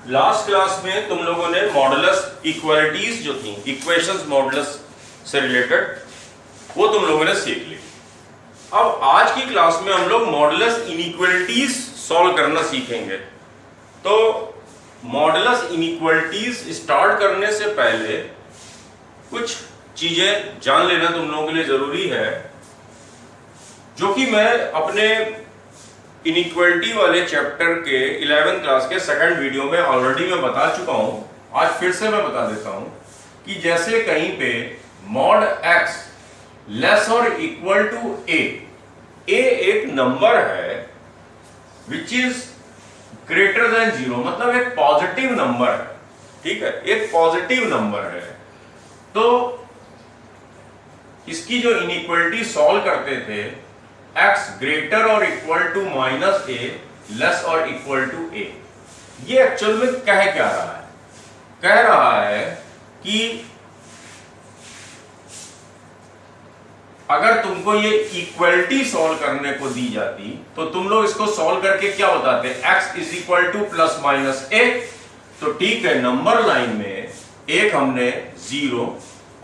Last class में तुम लोगों ने मॉडुलस इक्वालिटीज जो थी, इक्वेशंस मॉडुलस से रिलेटेड, वो तुम लोगों ने सीख ली। अब आज की क्लास में हम लोग मॉडुलस इनइक्वालिटीज सॉल्व करना सीखेंगे। तो मॉडुलस इनइक्वालिटीज स्टार्ट करने से पहले कुछ चीजें जान लेना तुम लोगों के लिए जरूरी है, जो कि मैं अपने इनइक्वालिटी वाले चैप्टर के 11th क्लास के सेकंड वीडियो में ऑलरेडी मैं बता चुका हूं। आज फिर से मैं बता देता हूं कि जैसे कहीं पे मॉड x लेस और इक्वल टू a एक नंबर है विच इज ग्रेटर देन 0, मतलब एक पॉजिटिव नंबर है, ठीक है, एक पॉजिटिव नंबर है। तो इसकी जो इनइक्वालिटी सॉल्व करते थे, x ग्रेटर और equal to minus a less और इक्वल टू a, ये एक्चुअल में कह क्या रहा है? कह रहा है कि अगर तुमको ये इक्वलिटी सॉल्व करने को दी जाती तो तुम लोग इसको सॉल्व करके क्या बताते? x is equal to plus minus a। तो ठीक है, नंबर लाइन में एक हमने 0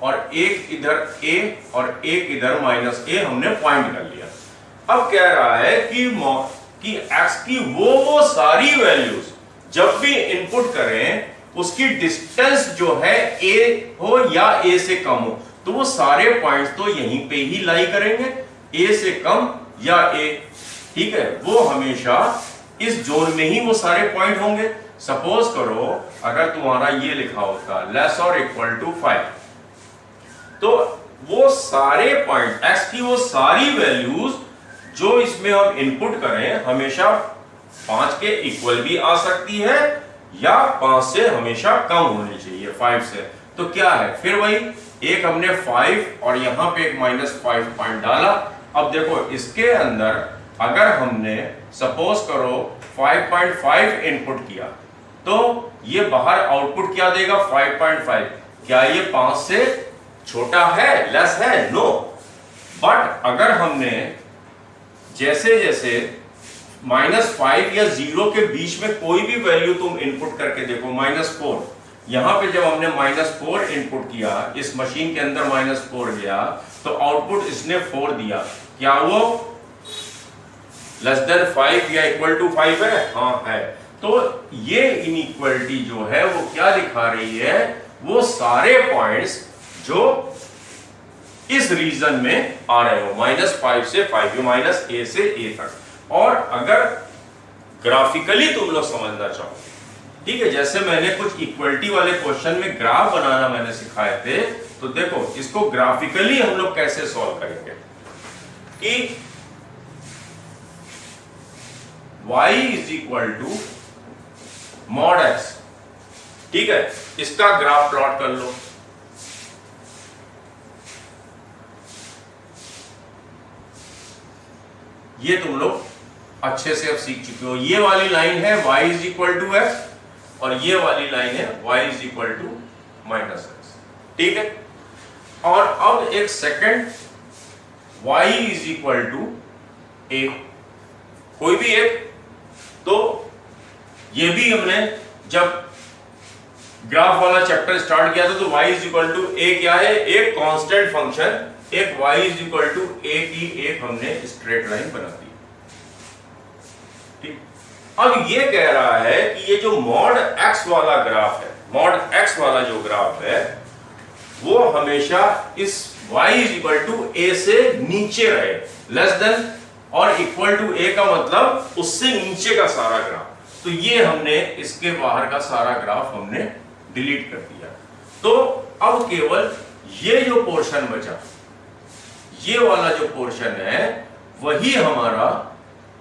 और एक इधर a और एक इधर माइनस a हमने पॉइंट कर लिया। अब कह रहा है कि x की वो सारी वैल्यूज जब भी इनपुट करें उसकी डिस्टेंस जो है a हो या a से कम हो, तो वो सारे पॉइंट्स तो यहीं पे ही लाई करेंगे, a से कम या a, ठीक है, वो हमेशा इस जोन में ही वो सारे पॉइंट होंगे। सपोज करो अगर तुम्हारा ये लिखा होता लेस और इक्वल टू 5, तो वो सारे पॉइंट x की वो सारी वैल्यूज जो इसमें हम इनपुट करें हमेशा 5 के इक्वल भी आ सकती है या 5 से हमेशा कम होनी चाहिए, 5 से। तो क्या है फिर वही, एक हमने 5 और यहां पे एक -5 पॉइंट डाला। अब देखो इसके अंदर अगर हमने सपोज करो 5.5 इनपुट किया तो ये बाहर आउटपुट क्या देगा? 5.5। क्या ये 5 से छोटा है, लेस है? नो। बट अगर हमने जैसे जैसे -5 या 0 के बीच में कोई भी वैल्यू तुम इनपुट करके देखो, -4, यहां पे जब हमने -4 इनपुट किया, इस मशीन के अंदर -4 गया तो आउटपुट इसने 4 दिया। क्या वो लेस देन 5 या इक्वल टू 5 है? हाँ है। तो ये इनइक्वालिटी जो है वो क्या दिखा रही है? वो सारे पॉइंट्स जो इस रीजन में आ रहे हो, -5 से 5, -a से a तक। और अगर ग्राफिकली तुम लोग समझना चाहो, ठीक है, जैसे मैंने कुछ इक्वलिटी वाले क्वेश्चन में ग्राफ बनाना मैंने सिखाए थे, तो देखो इसको ग्राफिकली हम लोग कैसे सॉल्व करेंगे कि y is equal to mod x, ठीक है, इसका ग्राफ प्लॉट कर लो। ये तुम लोग अच्छे से अब सीख चुके हो। ये वाली लाइन है y is equal to x और ये वाली लाइन है y is equal to minus x, ठीक है। और अब एक second y is equal to a, कोई भी एक। तो ये भी हमने जब ग्राफ वाला चैप्टर स्टार्ट किया था तो y is equal to a क्या है? एक कांस्टेंट फंक्शन, एक y is equal to a की एक हमने स्ट्रेट लाइन बना दी, ठीक। अब ये कह रहा है कि ये जो मॉड x वाला ग्राफ है, मॉड x वाला जो ग्राफ है वो हमेशा इस y is equal to a से नीचे रहे, लेस देन और इक्वल टू a का मतलब उससे नीचे का सारा ग्राफ। तो ये हमने इसके बाहर का सारा ग्राफ हमने डिलीट कर दिया। तो अब केवल ये जो पोर्शन बचा, ये वाला जो पोर्शन है वही हमारा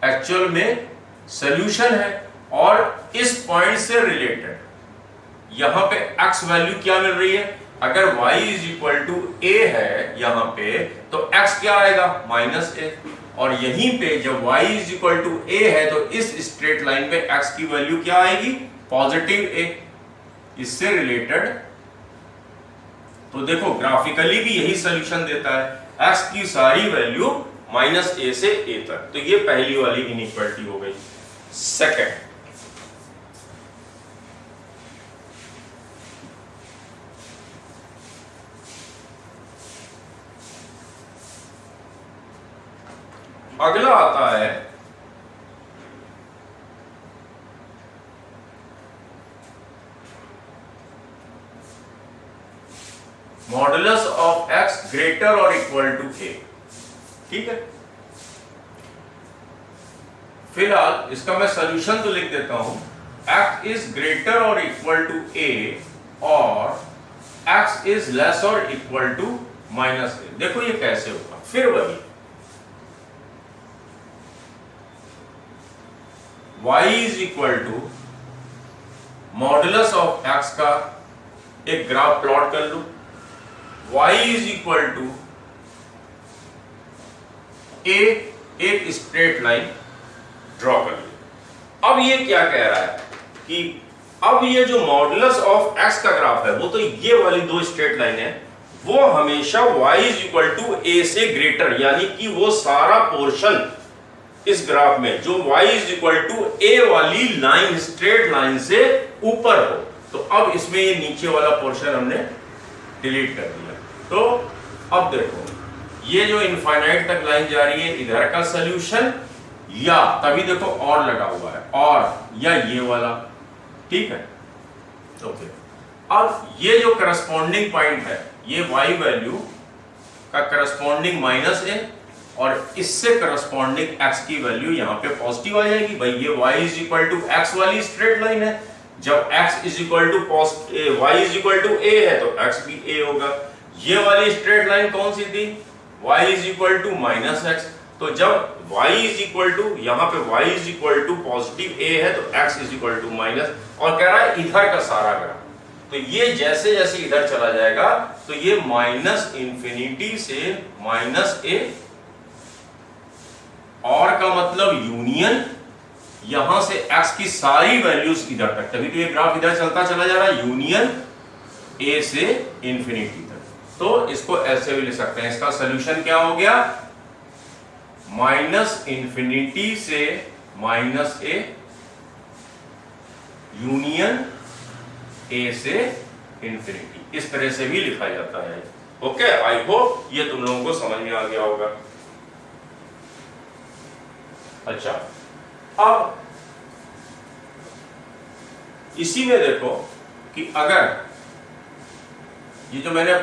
एक्चुअल में सॉल्यूशन है। और इस पॉइंट से रिलेटेड यहां पे x वैल्यू क्या मिल रही है? अगर y is equal to a है यहां पे, तो x क्या आएगा? -a। और यहीं पे जब y is equal to a है तो इस स्ट्रेट लाइन पे x की वैल्यू क्या आएगी? Positive a। इससे रिलेटेड तो देखो ग्राफिकली भी यही सॉल्यूशन देता है, x की सारी वैल्यू -a से a तक। तो ये पहली वाली इनइक्वालिटी हो गई। सेकंड, अगला आता है मॉडुलस ऑफ x ग्रेटर और इक्वल टू a। ठीक है, फिलहाल इसका मैं सॉल्यूशन तो लिख देता हूं, x इज ग्रेटर और इक्वल टू a और x इज लेस और इक्वल टू माइनस a। देखो ये कैसे होगा, फिर वही y is equal to modulus of x का एक ग्राफ प्लॉट कर लो, y is equal to a, एक स्ट्रेट लाइन ड्रॉ कर लो। अब ये क्या कह रहा है कि अब ये जो मॉडुलस ऑफ x का ग्राफ है वो तो ये वाली दो स्ट्रेट लाइन है, वो हमेशा y is equal to a से ग्रेटर, यानी कि वो सारा पोर्शन इस ग्राफ में जो y is equal to a वाली लाइन स्ट्रेट लाइन से ऊपर हो। तो अब इसमें ये नीचे वाला पोर्शन हमने डिलीट कर दिया। तो अब देखो ये जो इनफाइनाइट तक लाइन जा रही है इधर का सॉल्यूशन, या तभी देखो और लगा हुआ है और या ये वाला। ठीक है, ओके। अब ये जो करस्पॉन्डिंग पॉइंट है ये y वैल्यू का करस्पॉन्डिंग माइनस a और इससे करस्पॉन्डिंग x की वैल्यू यहां पे पॉजिटिव आ जाएगी। भाई ये y is equal to x वाली स्ट्रेट लाइन है, जब x is equal to y is equal to a है तो x भी a होगा। ये वाली स्ट्रेट लाइन कौन सी थी, y is equal to minus x, तो जब y इज इक्वल टू यहां पे y is equal to positive a है तो x is equal to minus, और कह रहा है इधर का सारा ग्राफ। तो ये जैसे जैसे इधर चला जाएगा तो ये माइनस इंफिनिटी से माइनस a, और का मतलब यूनियन यहां से x की सारी वैल्यूज इधर तक, तभी तो ये ग्राफ इधर चलता चला जा रहा है, यूनियन a से इंफिनिटी तक। तो इसको ऐसे भी लिख सकते हैं, इसका सॉल्यूशन क्या हो गया, माइनस इंफिनिटी से माइनस a यूनियन a से इंफिनिटी, इस तरह से भी लिखा जाता है। ओके, आई होप ये तुम लोगों को समझ में आ गया होगा। अच्छा, अब इसी में देखो कि अगर ये जो मैंने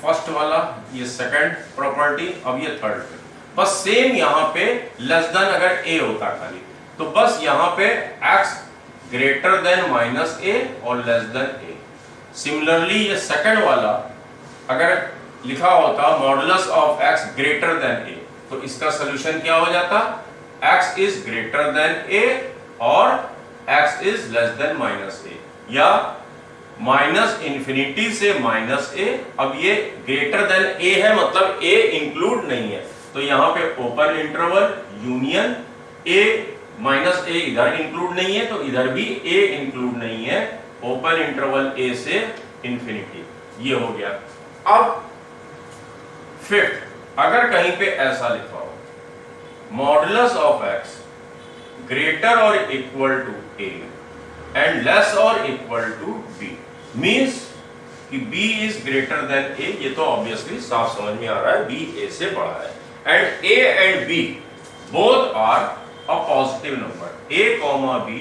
फर्स्ट वाला, ये सेकंड प्रॉपर्टी, अब ये थर्ड, बस सेम यहां पे लेस देन अगर a होता खाली, तो बस यहां पे x greater than minus a और लेस देन a। सिमिलरली ये सेकंड वाला अगर लिखा होता modulus of x greater than a, तो इसका सॉल्यूशन क्या हो जाता, x is greater than a और x is less then minus a, या माइनस इंफिनिटी से माइनस a। अब ये ग्रेटर देन a है मतलब a इंक्लूड नहीं है, तो यहां पे open interval union a minus a इधर इंक्लूड नहीं है तो इधर भी a इंक्लूड नहीं है, ओपन इंटरवल a से इंफिनिटी, ये हो गया। अब फिफ्थ, अगर कहीं पे ऐसा लिखा हो मॉडुलस ऑफ x ग्रेटर और equal to a and less और इक्वल टू b, मींस कि b is greater than a, ये तो ऑब्वियसली साफ समझ में आ रहा है, b a से बड़ा है, and a and b both are a positive number, a comma b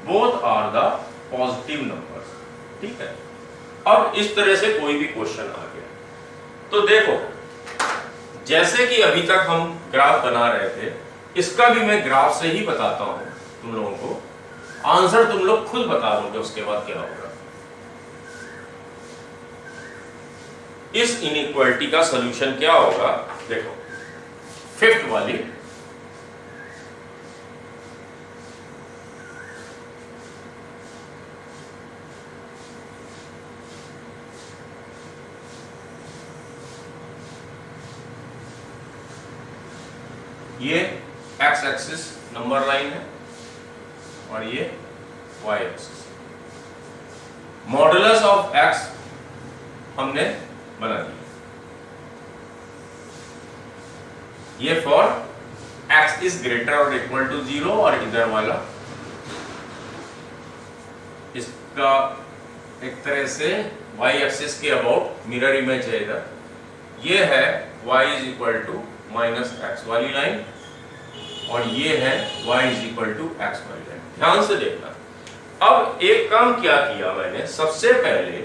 both are the positive numbers. ठीक है, अब इस तरह से कोई भी क्वेश्चन आ गया तो देखो, जैसे कि अभी तक हम ग्राफ बना रहे थे, इसका भी मैं ग्राफ से ही बताता हूं तुम लोगों को, आंसर तुम लोग खुद बता दोगे उसके बाद क्या होगा। इस इनइक्वालिटी का सॉल्यूशन क्या होगा, देखो फिफ्थ वाली, ये x एक्सिस नंबर लाइन है और ये y axis. Modulus of x हमने बना दिया, ये फॉर x इज ग्रेटर और इक्वल टू 0, और इधर वाला इसका एक तरह से y एक्सिस के अबाउट मिरर इमेज है इधर, ये है y is equal to minus x वाली लाइन, और ये है y is equal to x y line. ध्यान से देखना, अब एक काम क्या किया मैंने, सबसे पहले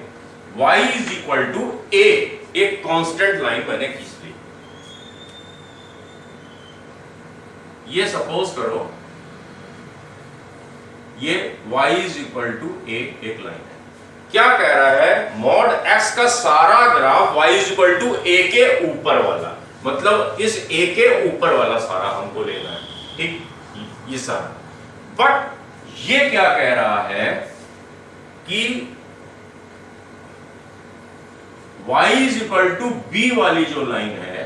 y is equal to a, एक कांस्टेंट लाइन मैंने खींच ली। ये सपोज करो ये y is equal to a एक लाइन है। क्या कह रहा है, मॉड x का सारा graph y is equal to a के ऊपर वाला, मतलब इस a के ऊपर वाला सारा हमको लेना है, ठीक, ये सारा। बट ये क्या कह रहा है कि y is equal to b वाली जो लाइन है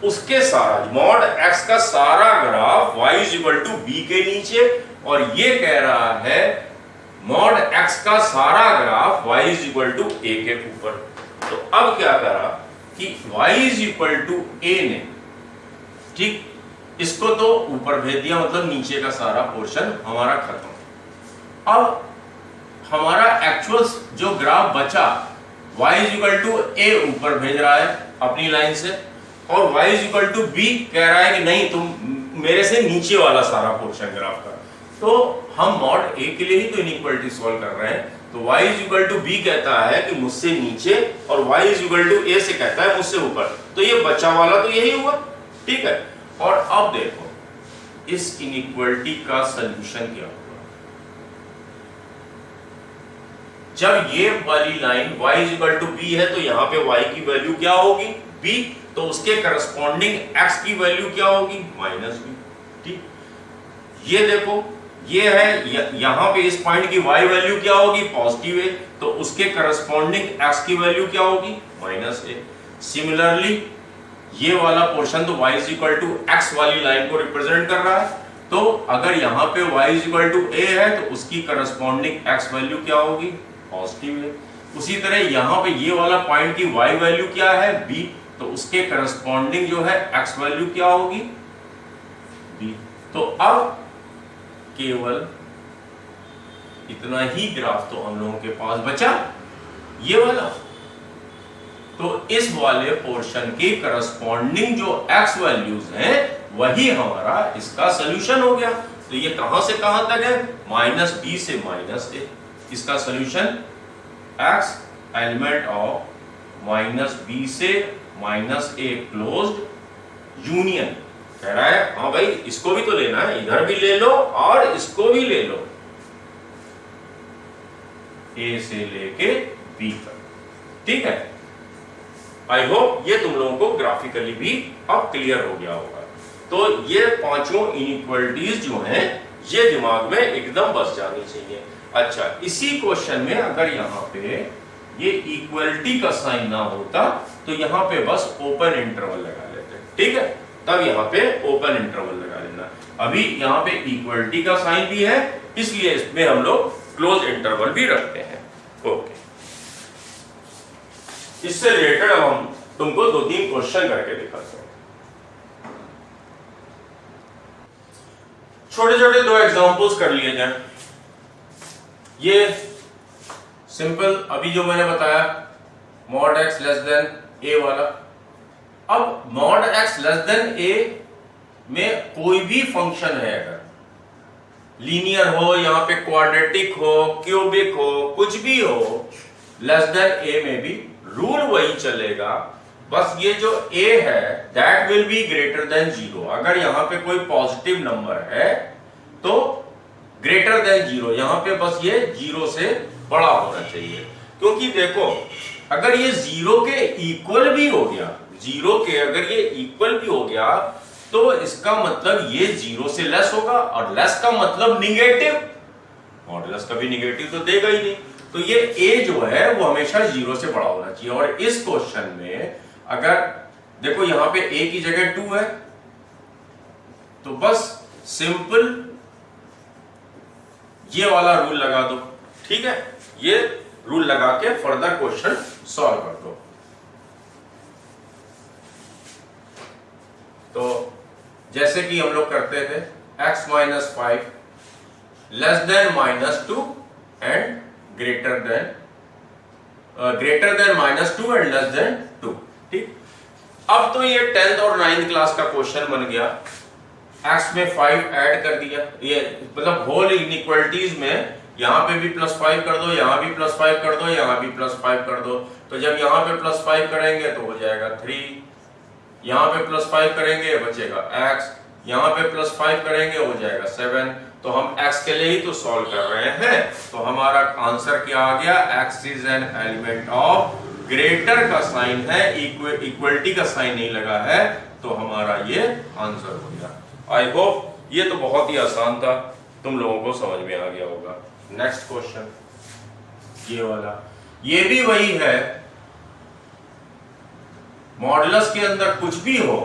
उसके सारा मॉड x का सारा graph y is equal to b के नीचे, और ये कह रहा है मॉड x का सारा graph y is equal to a के ऊपर। तो अब क्या करा कि y is equal to a ने, ठीक, इसको तो ऊपर भेज दिया, मतलब नीचे का सारा पोर्शन हमारा खत्म। अब हमारा एक्चुअल जो ग्राफ बचा y is equal to a ऊपर भेज रहा है अपनी लाइन से, और y is equal to b कह रहा है कि नहीं तुम मेरे से नीचे वाला सारा पोर्शन ग्राफ का। तो हम मॉड a के लिए ही तो इनइक्वालिटी सॉल्व कर रहे हैं, तो y is equal to b कहता है कि मुझसे नीचे, और y is equal to a से कहता है मुझसे ऊपर, तो ये बचा वाला तो यही हुआ, ठीक है। और अब देखो इस इनइक्वालिटी का सलूशन क्या होगा, जब ये वाली line y is equal to b है तो यहाँ पे y की वैल्यू क्या होगी, b, तो उसके करस्पॉन्डिंग x की वैल्यू क्या होगी, माइनस b, ठीक। ये देखो ये है यहां पे इस पॉइंट की y वैल्यू क्या होगी, पॉजिटिव है, तो उसके करस्पॉन्डिंग x की वैल्यू क्या होगी, माइनस a। सिमिलरली ये वाला पोर्शन तो y is equal to x वाली लाइन को रिप्रेजेंट कर रहा है, तो अगर यहाँ पे y is equal to a है तो उसकी करस्पॉन्डिंग x वैल्यू क्या होगी, पॉजिटिव है। उसी तरह यहाँ पे ये वाला पॉइंट की y वैल्यू क्या है, b, तो उसके करस्पॉन्डिंग जो है x वैल्यू क्या होगी, b। तो अब केवल इतना ही ग्राफ तो हम लोगों के पास बचा, ये वाला। तो इस वाले पोर्शन के करस्पॉन्डिंग जो x वैल्यूज हैं वही हमारा इसका सॉल्यूशन हो गया। तो ये कहां से कहां तक है, माइनस b से माइनस a। इसका solution x element of minus b से माइनस a क्लोज्ड यूनियन कह रहा है। हाँ भाई इसको भी तो लेना है, इधर भी ले लो और इसको भी ले लो, a से लेके b तक, ठीक है। आई होप ये तुम लोगों को ग्राफिकली भी अब क्लियर हो गया होगा। तो ये पांचों इनइक्वालिटीज जो हैं ये दिमाग में एकदम बस जानी चाहिए। अच्छा, इसी क्वेश्चन में अगर यहाँ पे ये इक्वलिटी का साइन ना होता तो यहाँ पे बस ओपन इंटरवल लगा लेते, ठीक है, तब यहाँ पे ओपन इंटरवल लगा लेना। अभी यहाँ पे इक्वलिटी का साइन भी है, इसलिए इसमें हम लोग क्लोज इंटरवल भी रखते हैं। ओके, इससे रिलेटेड अब हम तुमको 2-3 क्वेश्चन करके दिखाते हैं। छोटे छोटे 2 एग्जांपल्स कर लिए जाए। ये सिंपल अभी जो मैंने बताया mod x less than a वाला। अब mod x less than a में कोई भी फंक्शन है, अगर लीनियर हो, यहाँ पे क्वाड्रेटिक हो, क्यूबिक हो, कुछ भी हो, लेस देन a में भी रूल वही चलेगा, बस ये जो a है that will be greater than 0। अगर यहाँ पे कोई पॉजिटिव नंबर है तो ग्रेटर देन 0, यहाँ पे बस ये 0 से बड़ा होना चाहिए। क्योंकि देखो अगर ये 0 के इक्वल भी हो गया, 0 के अगर ये इक्वल भी हो गया तो इसका मतलब ये 0 से लेस होगा, और लेस का मतलब निगेटिव, मॉडुलस कभी निगेटिव तो देगा ही नहीं। तो ये a जो है वो हमेशा 0 से बड़ा होना चाहिए। और इस क्वेश्चन में अगर देखो यहाँ पे a की जगह 2 है तो बस सिंपल ये वाला रूल लगा दो, ठीक है, ये रूल लगा के फर्दर क्वेश्चन सॉल्व कर दो। तो जैसे कि हम लोग करते थे x minus 5 less than minus 2 and greater than minus 2 and less than 2, ठीक। अब तो ये 10th और 9th क्लास का क्वेश्चन बन गया। x में 5 ऐड कर दिया, ये मतलब होल इनइक्वालिटीज में यहाँ पे भी +5 कर दो, यहाँ भी +5 कर दो, यहाँ भी +5 कर दो, तो जब यहाँ पे +5 करेंगे तो हो जाएगा 3, यहाँ पे +5 करेंगे बचेगा x, यहाँ पे +5 करेंगे हो जाएगा 7। तो हम x के लिए ही तो सॉल्व कर रहे हैं, तो हमारा आंसर क्या आ गया, x is an element of, greater का साइन है, इक्वलिटी का साइन नहीं लगा है, तो हमारा ये आंसर हो गया। आई होप ये तो बहुत ही आसान था, तुम लोगों को समझ में आ गया होगा। नेक्स्ट क्वेश्चन ये वाला, ये भी वही है, मॉडुलस के अंदर कुछ भी हो,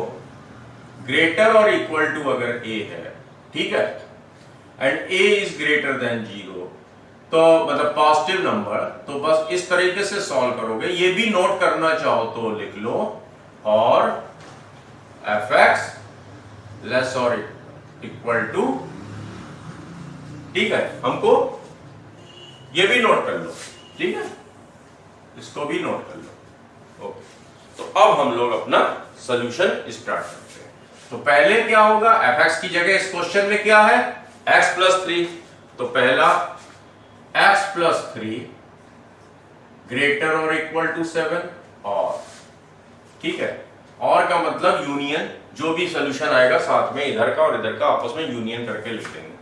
ग्रेटर और इक्वल टू अगर a है, ठीक है, and a is greater then 0, तो मतलब पॉजिटिव नंबर, तो बस इस तरीके से सॉल्व करोगे। ये भी नोट करना चाहो तो लिख लो, और fx लेस और इक्वल टू, ठीक है, हमको ये भी नोट कर लो, ठीक है, इसको भी नोट कर लो। ओके, तो अब हम लोग अपना सॉल्यूशन स्टार्ट करते हैं। तो पहले क्या होगा, fx की जगह इस क्वेश्चन में क्या है, x + 3, तो पहला x + 3 ग्रेटर और इक्वल टू 7, और ठीक है, और का मतलब यूनियन, जो भी सॉल्यूशन आएगा साथ में इधर का और इधर का आपस में यूनियन करके लिख देंगे,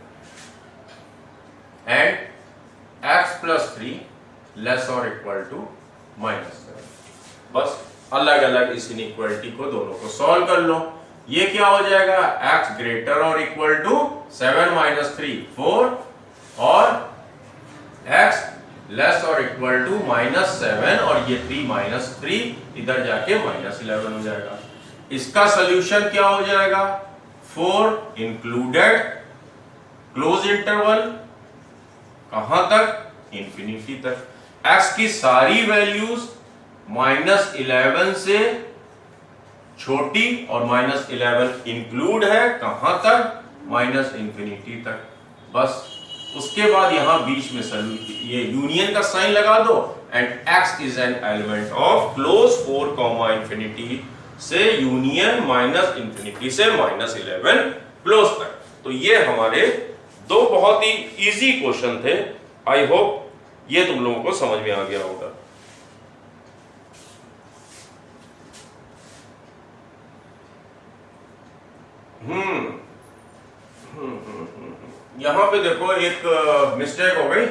एंड x + 3 लेस और इक्वल टू -7, बस अलग अलग इस इनइक्वालिटी को दोनों को सॉल्व कर लो। ये क्या हो जाएगा, x ग्रेटर और इक्वल टू 7 - 3 4, और x लेस और इक्वल टू -7, और ये 3 - 3 इधर जाके -11 हो जाएगा। इसका सॉल्यूशन क्या हो जाएगा, 4 इंक्लूडेड क्लोज इंटरवल, कहां तक, इंफिनिटी तक, x की सारी वैल्यूज -11 से छोटी, और -11 इंक्लूड है कहां तक, -इंफिनिटी तक। बस उसके बाद यहां बीच में ये यूनियन का साइन लगा दो, and x is an element of close 4, infinity से यूनियन -इंफिनिटी से -11 क्लोज तक। तो ये हमारे दो बहुत ही इजी क्वेश्चन थे। आई होप ये तुम लोगों को समझ में आ गया होगा। यहां पे देखो एक मिस्टेक हो गई,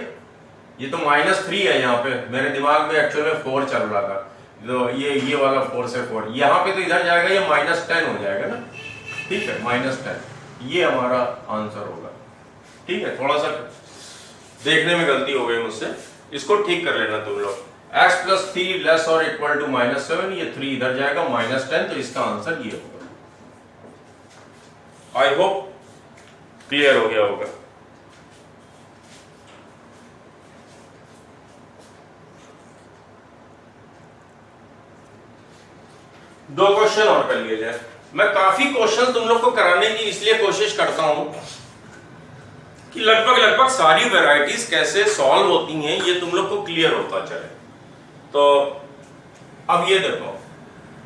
ये तो -3 है, यहाँ पे मेरे दिमाग में एक्चुअल में 4 चल रहा था, तो ये वाला 4 से 4, यहाँ पे तो इधर जाएगा, ये -10 हो जाएगा ना, ठीक है, -10, ये हमारा आंसर होगा। ठीक है, थोड़ा सा देखने में गलती हो गई मुझसे, इसको ठीक कर लेना तुम लोग। x + 3 लेस और इक्वल टू -7, ये 3 इधर जाएगा, -10, तो इसका आंसर ये होगा। आई होप क्लियर हो गया होगा। दो क्वेश्चन और कर लिए जाए। मैं काफी क्वेश्चन तुम लोग को कराने की इसलिए कोशिश करता हूं कि लगभग सारी वैरायटीज कैसे सॉल्व होती हैं ये तुम लोग को क्लियर होता चले। तो अब ये देखो,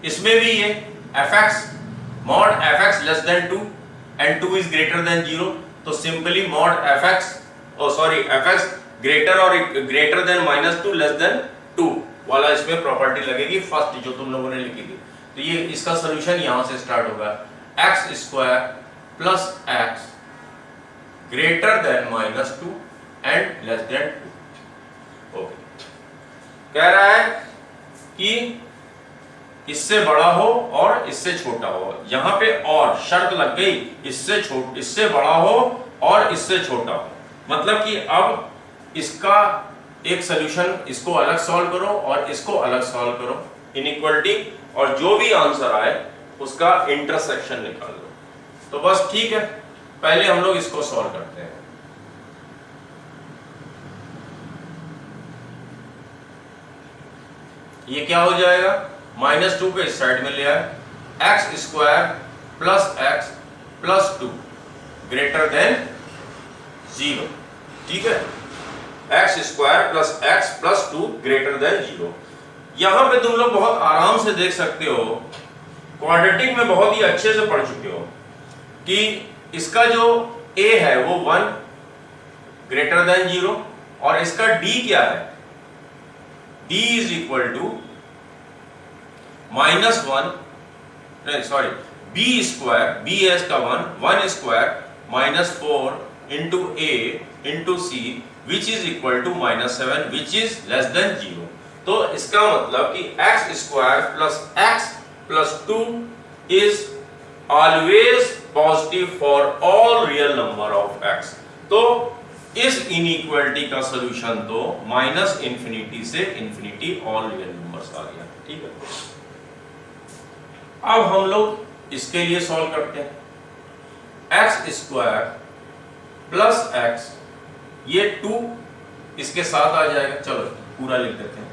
इसमें भी ये fx mod fx less than 2 and 2 is greater then 0, तो simply mod fx fx greater और ग्रेटर देन -2 लेस देन 2 वाला इसमें प्रॉपर्टी लगेगी, फर्स्ट जो तुम लोगों ने लिखी थी। तो ये इसका सॉल्यूशन यहां से स्टार्ट होगा, x² plus x greater than -2 and less than 2। Okay, कह रहा है कि इससे बड़ा हो और इससे छोटा हो, यहां पे और शर्त लग गई, इससे बड़ा हो और इससे छोटा हो, मतलब कि अब इसका एक सॉल्यूशन, इसको अलग सॉल्व करो और इसको अलग सॉल्व करो, इनइक्वालिटी, और जो भी आंसर आए उसका इंटरसेक्शन निकाल दो। तो बस ठीक है, पहले हम लोग इसको सॉल्व करते हैं। ये क्या हो जाएगा, -2 को इस साइड में ले आए, x² plus x plus 2 greater than 0। ठीक है, x² plus x plus 2 greater than 0। यहां पे तुम लोग बहुत आराम से देख सकते हो, क्वाड्रेटिक में बहुत ही अच्छे से पढ़ चुके हो कि इसका जो a है वो 1 ग्रेटर देन 0 और इसका d क्या है, d is equal to -1 sorry b square, b है इसका 1 square -4 into a into c which is equal to -7 which is less than 0। तो इसका मतलब कि x square plus x plus 2 is always positive for all real number of x। तो इस inequality का solution तो -इंफिनिटी से इंफिनिटी ऑल रियल नंबर्स आ गया। ठीक है, अब हम लोग इसके लिए सॉल्व करते हैं। x स्क्वायर प्लस x, ये 2 इसके साथ आ जाएगा, चलो पूरा लिख देते हैं।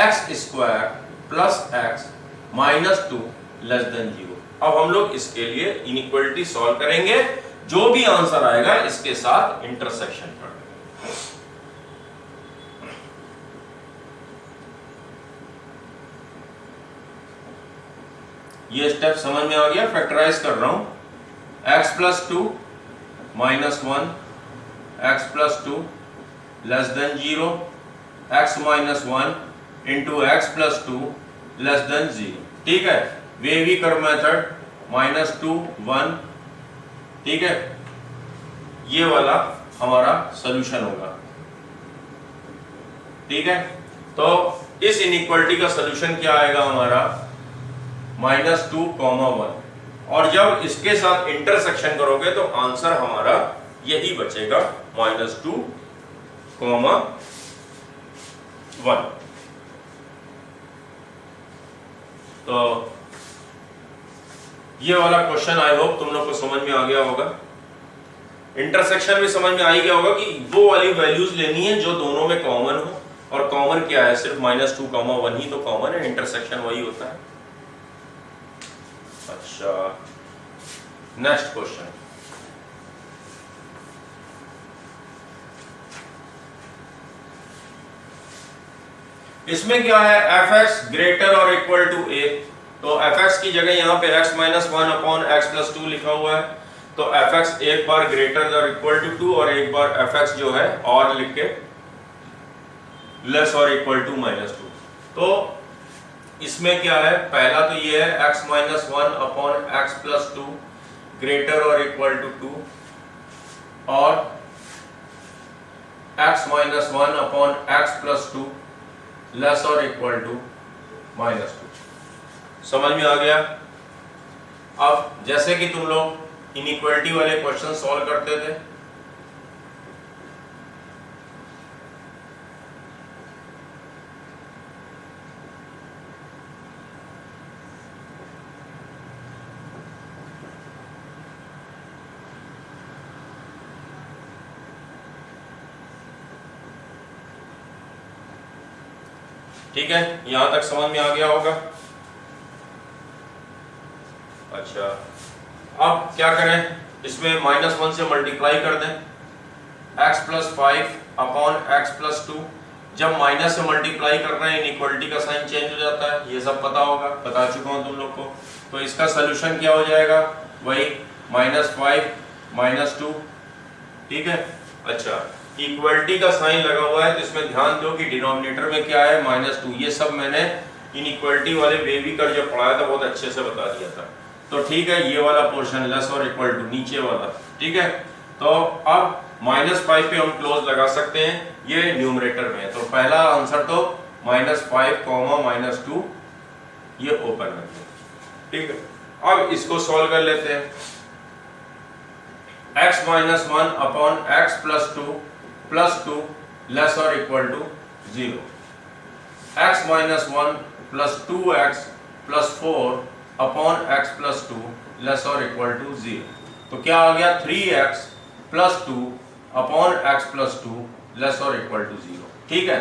x square plus x minus 2 less than 0। अब हम लोग इसके लिए इनइक्वालिटी सॉल्व करेंगे, जो भी आंसर आएगा इसके साथ इंटरसेक्शन कर। ये स्टेप समझ में आ गया, फैक्टराइज कर रहा हूं। x plus 2 minus 1 x plus 2 less than 0 x minus 1 into x plus 2 less than 0। ठीक है, वेवी कर मेथड -2 1। ठीक है, ये वाला हमारा सॉल्यूशन होगा। ठीक है, तो इस इनइक्वालिटी का सॉल्यूशन क्या आएगा हमारा, -2, 1। और जब इसके साथ इंटरसेक्शन करोगे तो आंसर हमारा यही बचेगा, -2, 1। तो ये वाला क्वेश्चन आई होप तुम लोग को समझ में आ गया होगा। इंटरसेक्शन भी समझ में आ ही गया होगा कि वो वाली वैल्यूज लेनी है जो दोनों में कॉमन हो, और कॉमन क्या है, सिर्फ -2, 1 ही तो कॉमन है, इंटरसेक्शन वही होता है। अच्छा, नेक्स्ट क्वेश्चन। इसमें क्या है, fx ग्रेटर और इक्वल टू a। तो fx की जगह यहाँ पे x minus 1 upon x plus 2 लिखा हुआ है। तो fx एक बार ग्रेटर और इक्वल टू 2 और एक बार fx जो है और लिख के लेस और इक्वल टू -2। तो इसमें क्या है, पहला तो ये है x minus 1 upon x plus 2 greater और इक्वल टू 2 और x minus 1 upon x plus 2 less और इक्वल टू -2। समझ में आ गया। अब जैसे कि तुम लोग इनइक्वालिटी वाले क्वेश्चन सॉल्व करते थे, ठीक है, यहां तक समझ में आ गया होगा। अच्छा, अब क्या करें, इसमें -1 से मल्टीप्लाई कर दें। x plus 5 upon x plus 2। जब माइनस से मल्टीप्लाई कर रहे हैं इनइक्वालिटी का साइन चेंज हो जाता है, ये सब पता होगा, बता चुका हूं तुम लोग को। तो इसका सोल्यूशन क्या हो जाएगा, वही -5 -2। ठीक है, अच्छा, इक्वलिटी का साइन लगा हुआ है तो इसमें ध्यान दो कि डिनोमिनेटर में क्या है, -2। ये सब मैंने इनइक्वालिटी वाले बेबी कर जब पढ़ाया था बहुत अच्छे से बता दिया था। तो ठीक है, ये वाला पोर्शन लेस और इक्वल टू नीचे वाला। ठीक है, तो अब -5 पे हम क्लोज लगा सकते हैं, ये न्यूमरेटर में है। तो पहला आंसर तो -5, -2 ये ओपन है। ठीक है, अब इसको सॉल्व कर लेते हैं। x minus 1 upon x plus 2 plus 2 less और equal to 0। x minus 1 plus 2x plus 4 upon x plus 2 less और इक्वल टू 0। तो क्या आ गया, 3x plus 2 upon x plus 2 less और इक्वल टू 0। ठीक है,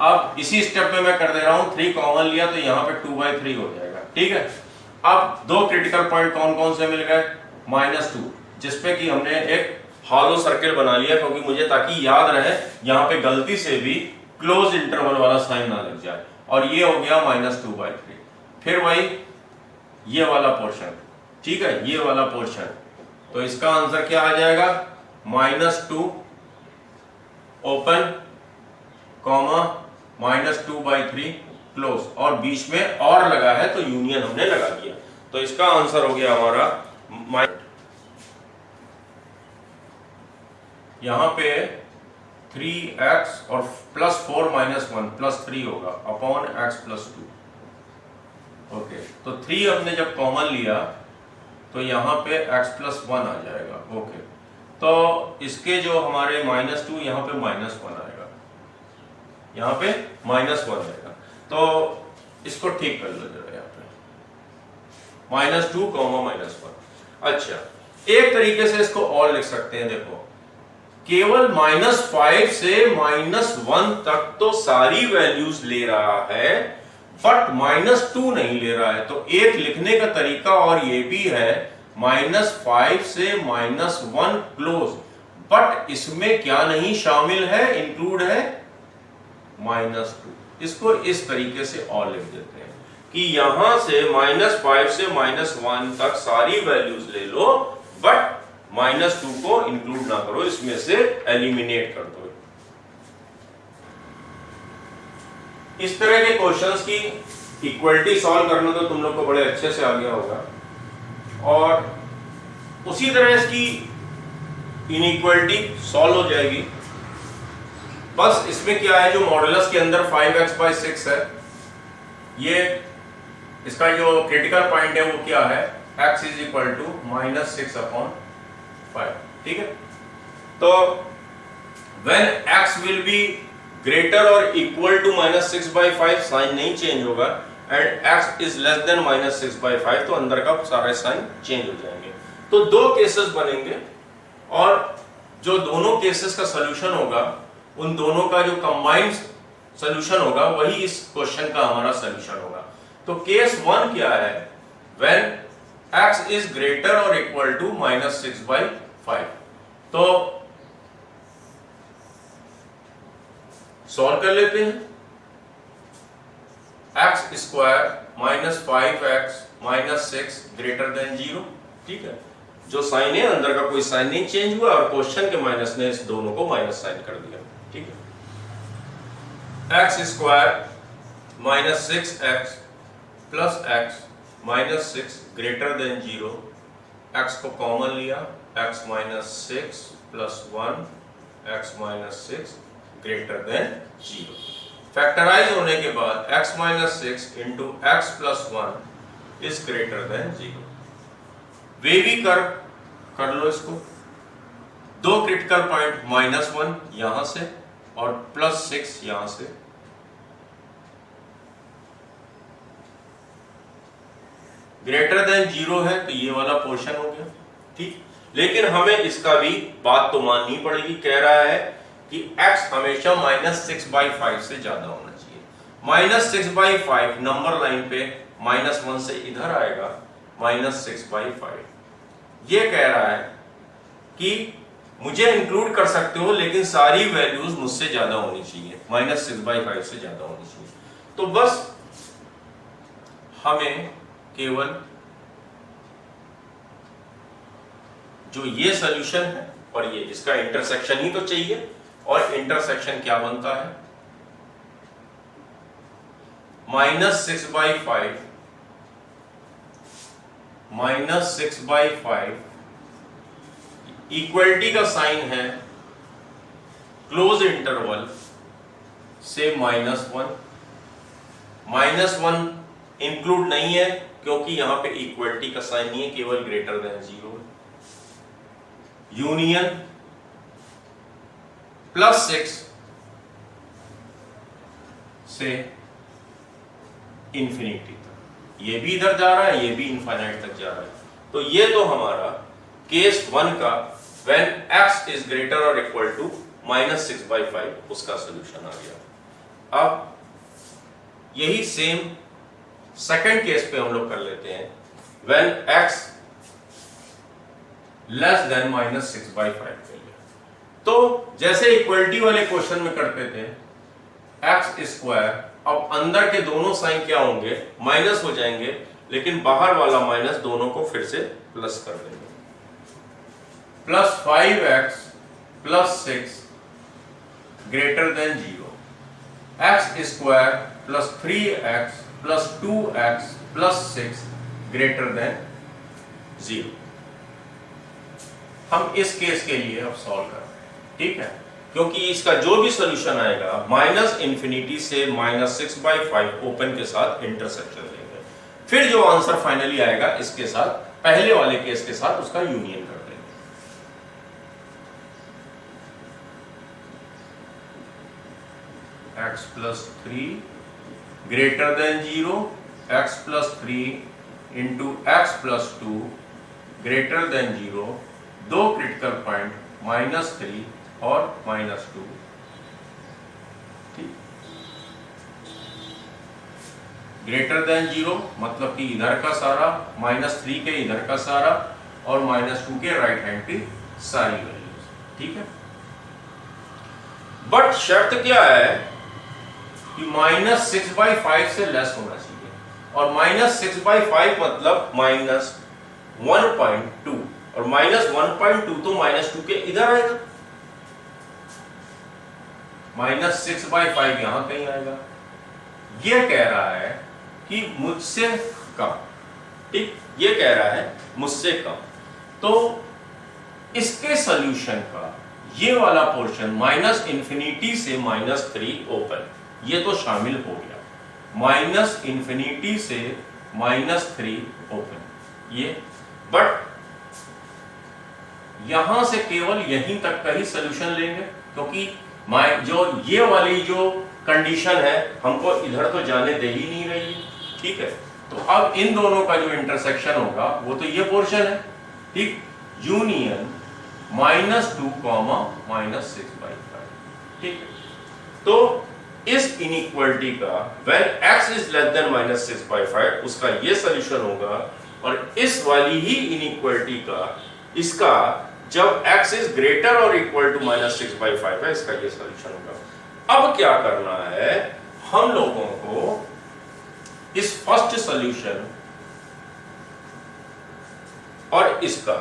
अब इसी स्टेप में मैं कर दे रहा हूं, 3 कॉमन लिया तो यहाँ पे 2/3 हो जाएगा। ठीक है, अब दो क्रिटिकल पॉइंट कौन कौन से मिल गए, -2, जिसपे कि हमने एक हॉलो सर्किल बना लिया, क्योंकि मुझे ताकि याद रहे यहाँ पे गलती से भी क्लोज इंटरवल वाला साइन ना लग जाए। और ये हो गया -2/3। फिर वही ये वाला पोर्शन, ठीक है, ये वाला पोर्शन तो इसका आंसर क्या आ जाएगा, -2 ओपन कॉमा -2/3 क्लोज, और बीच में और लगा है तो यूनियन हमने लगा दिया। तो इसका आंसर हो गया हमारा यहां पे 3x और +4 - 1 +3 होगा अपॉन x +2। ओके, तो 3 हमने जब कॉमन लिया तो यहाँ पे x +1 आ जाएगा। ओके, तो इसके जो हमारे -2 यहाँ पे -1 आएगा, यहाँ पे -1 आएगा। तो इसको ठीक कर लो जरा, यहाँ पे -2 -1। अच्छा, एक तरीके से इसको और लिख सकते हैं, देखो केवल -5 से -1 तक तो सारी वैल्यूज ले रहा है, बट -2 नहीं ले रहा है। तो एक लिखने का तरीका और ये भी है -5 से -1 क्लोज, बट इसमें क्या नहीं शामिल है, इंक्लूड है -2। इसको इस तरीके से और लिख देते हैं कि यहां से -5 से -1 तक सारी वैल्यूज ले लो, बट -2 को इंक्लूड ना करो, इसमें से एलिमिनेट कर दो। इस तरह के क्वेश्चंस की इक्वलिटी सॉल्व करना तो तुम लोग को बड़े अच्छे से आ गया होगा, और उसी तरह इसकी इनइक्वालिटी सॉल्व हो जाएगी। बस इसमें क्या है, जो मॉडुलस के अंदर 5x/6 है, ये इसका जो क्रिटिकल पॉइंट है वो क्या है, x = -6/5। ठीक है, तो when x will be greater or equal to -6/5 sign नहीं चेंज होगा, and x is less than -6/5 तो अंदर का सारे साइन चेंज हो जाएंगे। तो दो केसेस बनेंगे, और जो दोनों केसेस का सॉल्यूशन होगा, उन दोनों का जो कंबाइंड सॉल्यूशन होगा वही इस क्वेश्चन का हमारा सॉल्यूशन होगा। तो केस 1 क्या है, when x is greater or equal to -6/5। तो सॉल्व कर लेते हैं। x² -5x -6 > 0। ठीक है, जो साइन है अंदर का कोई साइन नहीं चेंज हुआ, और क्वेश्चन के माइनस ने इस दोनों को माइनस साइन कर दिया। ठीक है, x² -6x + x -6 > 0, x को कॉमन लिया, x - 6 + 1 x - 6 > 0। फैक्टराइज होने के बाद x - 6 × x + 1 is greater than 0। वे भी कर लो इसको, दो क्रिटिकल पॉइंट -1 यहां से और +6 यहां से, ग्रेटर देन 0 है तो ये वाला पोर्शन हो गया। ठीक, लेकिन हमें इसका भी बात तो माननी पड़ेगी, कह रहा है कि x हमेशा -6/5 से ज्यादा होना चाहिए। -6/5 नंबर लाइन पे -1 से इधर आएगा, -6/5। ये कह रहा है कि मुझे इंक्लूड कर सकते हो, लेकिन सारी वैल्यूज मुझसे ज्यादा होनी चाहिए, -6/5 से ज्यादा होनी चाहिए। तो बस हमें केवल जो ये सॉल्यूशन है और ये इसका इंटरसेक्शन ही तो चाहिए, और इंटरसेक्शन क्या बनता है, -6/5 -6/5 इक्वलिटी का साइन है क्लोज इंटरवल से -1। -1 इंक्लूड नहीं है क्योंकि यहां पे इक्वलिटी का साइन नहीं है, केवल ग्रेटर देन 0। यूनियन +6 से इंफिनिटी तक, ये भी इधर जा रहा है, ये भी इनफाइनाइट तक जा रहा है। तो ये तो हमारा केस 1 का when x is greater or equal to -6/5 उसका सॉल्यूशन आ गया। अब यही सेम सेकंड केस पे हम लोग कर लेते हैं, when x less than -6/5 के लिए। तो जैसे इक्वलिटी वाले क्वेश्चन में करते थे, x², अब अंदर के दोनों साइन क्या होंगे, माइनस हो जाएंगे, लेकिन बाहर वाला माइनस दोनों को फिर से प्लस कर देंगे। Plus 5x plus 6 greater than 0, x square plus 3x plus 2x plus 6 greater than 0। हम इस केस के लिए अब सॉल्व कर रहे हैं, ठीक है, क्योंकि इसका जो भी सॉल्यूशन आएगा माइनस इंफिनिटी से -6/5 ओपन के साथ इंटरसेक्शन लेंगे, फिर जो आंसर फाइनली आएगा इसके साथ पहले वाले केस के साथ उसका यूनियन कर देंगे। x plus 3 greater than 0, x plus 3 into x plus 2 greater than 0, दो क्रिटिकल पॉइंट -3 और -2, ठीक, ग्रेटर देन 0 मतलब कि इधर का सारा, -3 के इधर का सारा और -2 के राइट हैंड की सारी वैल्यूज, ठीक है। बट शर्त क्या है कि -6/5 से लेस होना चाहिए, और -6/5 मतलब -1.2, और -1.2 तो -2 के इधर आएगा, -6/5 यहां कहीं आएगा। ये कह रहा है कि मुझसे कम, ठीक, ये कह रहा है मुझसे कम। तो इसके सॉल्यूशन का ये वाला पोर्शन -इंफिनिटी से -3 ओपन, ये तो शामिल हो गया, -इंफिनिटी से -3 ओपन ये, बट यहां से केवल यहीं तक का ही सॉल्यूशन लेंगे, क्योंकि जो ये वाली जो कंडीशन है हमको इधर तो जाने दे ही नहीं रही है, ठीक है। तो अब इन दोनों का जो इंटरसेक्शन होगा वो तो ये पोर्शन है, ठीक, यूनियन -2, -6/5, ठीक है। तो इस इनइक्वालिटी का when x is less then -6/5 उसका ये सॉल्यूशन होगा, और इस वाली ही इनइक्वालिटी का इसका जब x इज ग्रेटर और इक्वल टू -6/5 है इसका ये सॉल्यूशन होगा। अब क्या करना है, हम लोगों को इस फर्स्ट सॉल्यूशन और इसका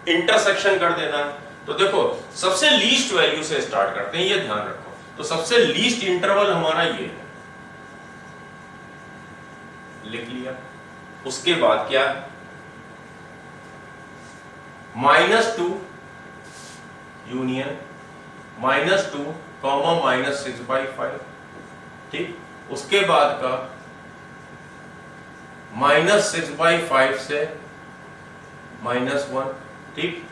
इंटरसेक्शन कर देना है। तो देखो सबसे लीस्ट वैल्यू से स्टार्ट करते हैं, ये ध्यान रखो। तो सबसे लीस्ट इंटरवल हमारा ये है, लिख लिया। उसके बाद क्या, -2 यूनियन -2, -6/5, ठीक। उसके बाद का -6/5 से -1, ठीक,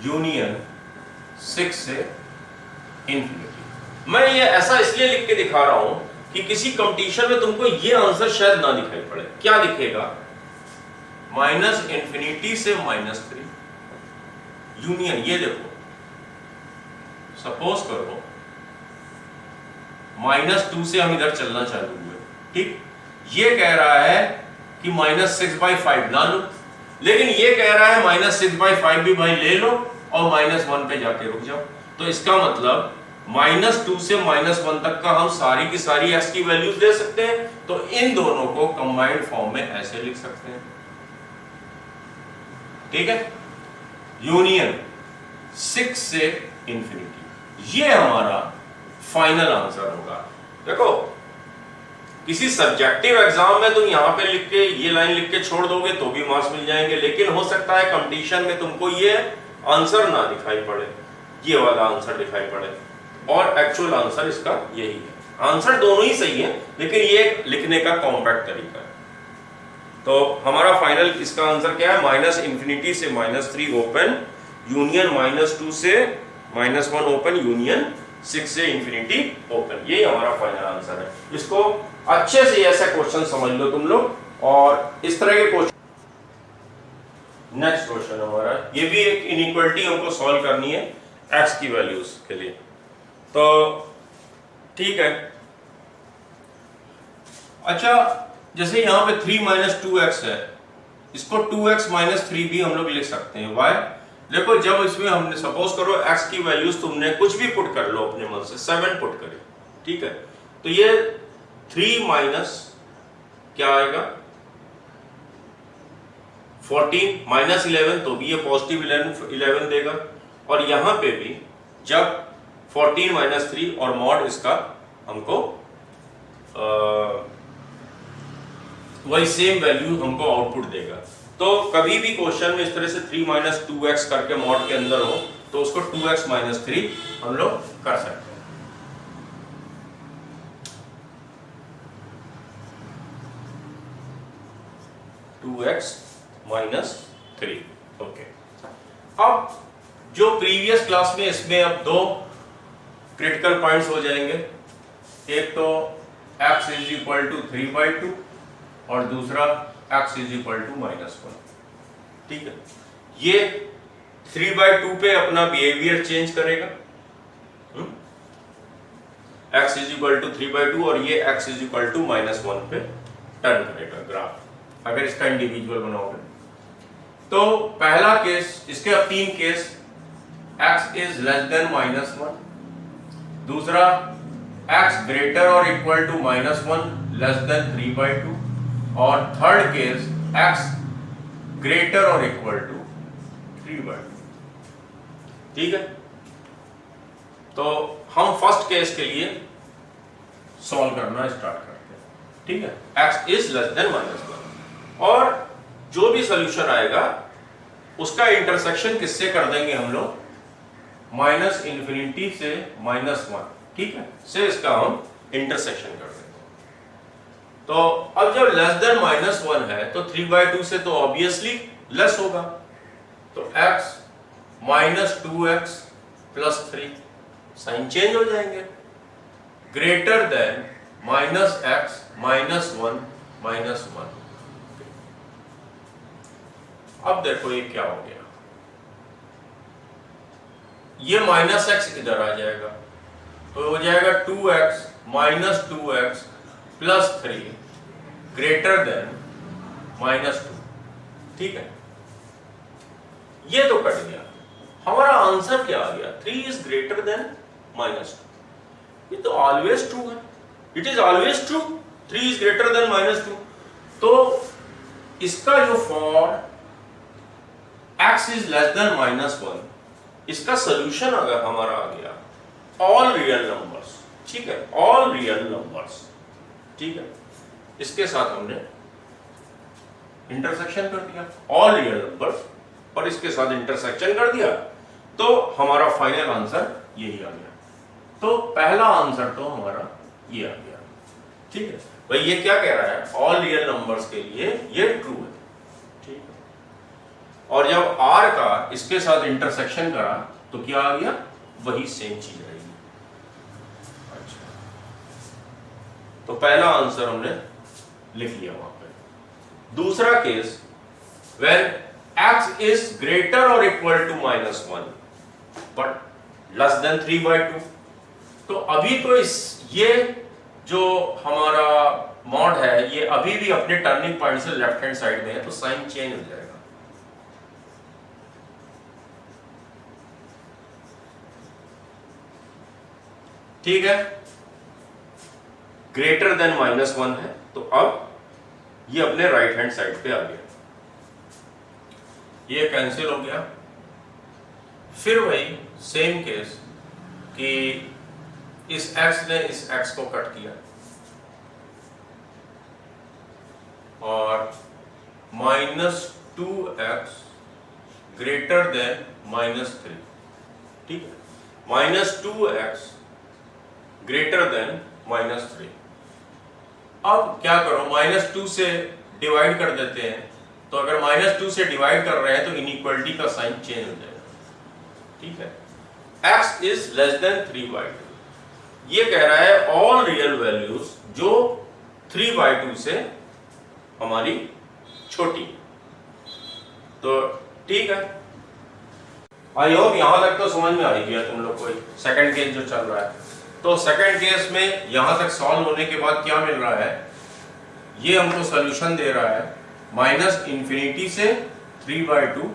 यूनियन 6 से इंफिनिटी। मैं ये ऐसा इसलिए लिख के दिखा रहा हूं कि किसी कंपटीशन में तुमको ये आंसर शायद ना दिखाई पड़े। क्या दिखेगा, -इंफिनिटी से -3 यूनियन, ये देखो सपोज करो -2 से हम इधर चलना चालू हुए, ठीक, ये कह रहा है कि -6/5 ना लो, लेकिन ये कह रहा है -6/5 भी भाई ले लो और -1 पे जाके रुक जाओ। तो इसका मतलब -2 से -1 तक का हम सारी की सारी x की वैल्यूज दे सकते हैं। तो इन दोनों को कंबाइंड फॉर्म में ऐसे लिख सकते हैं, ठीक है, यूनियन 6 से इंफिनिटी, ये हमारा फाइनल आंसर होगा। देखो किसी सब्जेक्टिव एग्जाम में तुम यहां पे लिख के ये लाइन लिख के छोड़ दोगे तो भी मार्क्स मिल जाएंगे, लेकिन हो सकता है कंपटीशन में तुमको ये आंसर ना दिखाई पड़े, ये वाला आंसर दिखाई पड़े, और एक्चुअल आंसर इसका यही है। आंसर दोनों ही सही है, लेकिन ये लिखने का कॉम्पैक्ट तरीका है। तो हमारा फाइनल इसका आंसर क्या है, -इंफिनिटी से -3 ओपन, यूनियन -2 से -1 ओपन, यूनियन 6 से इंफिनिटी ओपन, ये हमारा फाइनल आंसर है। इसको अच्छे से ऐसा क्वेश्चन समझ लो तुम लोग, और इस तरह के क्वेश्चन। नेक्स्ट क्वेश्चन हमारा, ये भी एक इनइक्वालिटी हमको सॉल्व करनी है x की वैल्यूज के लिए। तो ठीक है, अच्छा जैसे यहां पे 3 - 2x है, इसको 2x - 3 भी हम लोग लिख सकते हैं। वाई, देखो जब इसमें हमने सपोज करो x की वैल्यूज तुमने कुछ भी पुट कर लो अपने मन से, 7 पुट करे, ठीक है, तो ये 3 माइनस क्या आएगा 14 माइनस 11 तो भी ये पॉजिटिव 11 देगा, और यहां पे भी जब 14 माइनस 3 और मॉड इसका हमको वही सेम वैल्यू हमको आउटपुट देगा। तो कभी भी क्वेश्चन में इस तरह से 3 माइनस 2x करके मॉड के अंदर हो तो उसको 2x माइनस 3 हम लोग कर सकते हैं। माइनस 3। ओके, अब जो प्रीवियस क्लास में इसमें अब दो क्रिटिकल पॉइंट्स हो जाएंगे, एक तो x इज इक्वल टू 3/2 और दूसरा x इज इक्वल टू -1। ठीक है, ये 3/2 पे अपना बिहेवियर चेंज करेगा, x इज इक्वल टू 3/2 और ये x इज इक्वल टू -1 पे टर्न करेगा ग्राफ अगर इसका इंडिविजुअल बनाओगे। तो पहला केस, इसके अब तीन case, x is less then -1, दूसरा x ग्रेटर और इक्वल टू -1 लेस देन 3/2 और थर्ड केस x ग्रेटर और इक्वल टू 3/2। ठीक है, तो हम फर्स्ट केस के लिए सॉल्व करना स्टार्ट करते हैं। ठीक है, x इज लेस देन -1 और जो भी सॉल्यूशन आएगा उसका इंटरसेक्शन किससे कर देंगे हम लोग, -∞ से -1। ठीक है, से इसका हम इंटरसेक्शन कर देंगे। तो अब जब लेस देन -1 है तो 3/2 से तो ऑब्वियसली लेस होगा, तो x -2x plus 3 sign change हो जाएंगे, ग्रेटर देन -x -1 -1। अब देखो ये क्या हो गया, ये -x इधर आ जाएगा तो हो जाएगा 2x -2x plus 3 greater than -2। ठीक है, ये तो कट गया, हमारा आंसर क्या आ गया, 3 इज ग्रेटर देन -2। ये तो ऑलवेज ट्रू है, it is always true, 3 is greater then -2। तो इसका जो for x is less then -1, इसका सोल्यूशन अगर हमारा आ गया ऑल रियल नंबर्स। ठीक है, ऑल रियल नंबर्स। ठीक है, इसके साथ हमने इंटरसेक्शन कर दिया, ऑल रियल नंबर्स और इसके साथ इंटरसेक्शन कर दिया, तो हमारा फाइनल आंसर यही आ गया। तो पहला आंसर तो हमारा ये आ गया। ठीक है भाई, ये क्या कह रहा है, ऑल रियल नंबर्स के लिए ये ट्रू है। ठीक है, और जब r का इसके साथ इंटरसेक्शन करा तो क्या आ गया, वही सेम चीज आएगी। अच्छा, तो पहला आंसर हमने लिख लिया वहां पे। दूसरा case, when x is greater और equal to -1 but less than 3/2। तो अभी तो ये जो हमारा मॉड है ये अभी भी अपने टर्निंग पॉइंट से लेफ्ट हैंड साइड में है, तो साइन चेंज हो जाएगा। ठीक है, ग्रेटर देन -1 है तो अब ये अपने राइट हैंड साइड पे आ गया, ये कैंसिल हो गया। फिर वही सेम केस कि इस x ने इस x को कट किया और -2x ग्रेटर देन -3। ठीक है, -2x ग्रेटर देन -3। अब क्या करो, -2 से डिवाइड कर देते हैं, तो अगर -2 से डिवाइड कर रहे हैं तो इनइक्वालिटी का साइन चेंज हो जाएगा। ठीक है, x इज लेस देन 3/2, ये कह रहा है ऑल रियल वैल्यूज जो 3/2 से हमारी छोटी। तो ठीक है, आई होप यहां तक तो समझ में आ ही गया तुम लोग को सेकंड केस जो चल रहा है। तो सेकंड केस में यहां तक सॉल्व होने के बाद क्या मिल रहा है, ये हमको सॉल्यूशन दे रहा है -∞ से 3/2।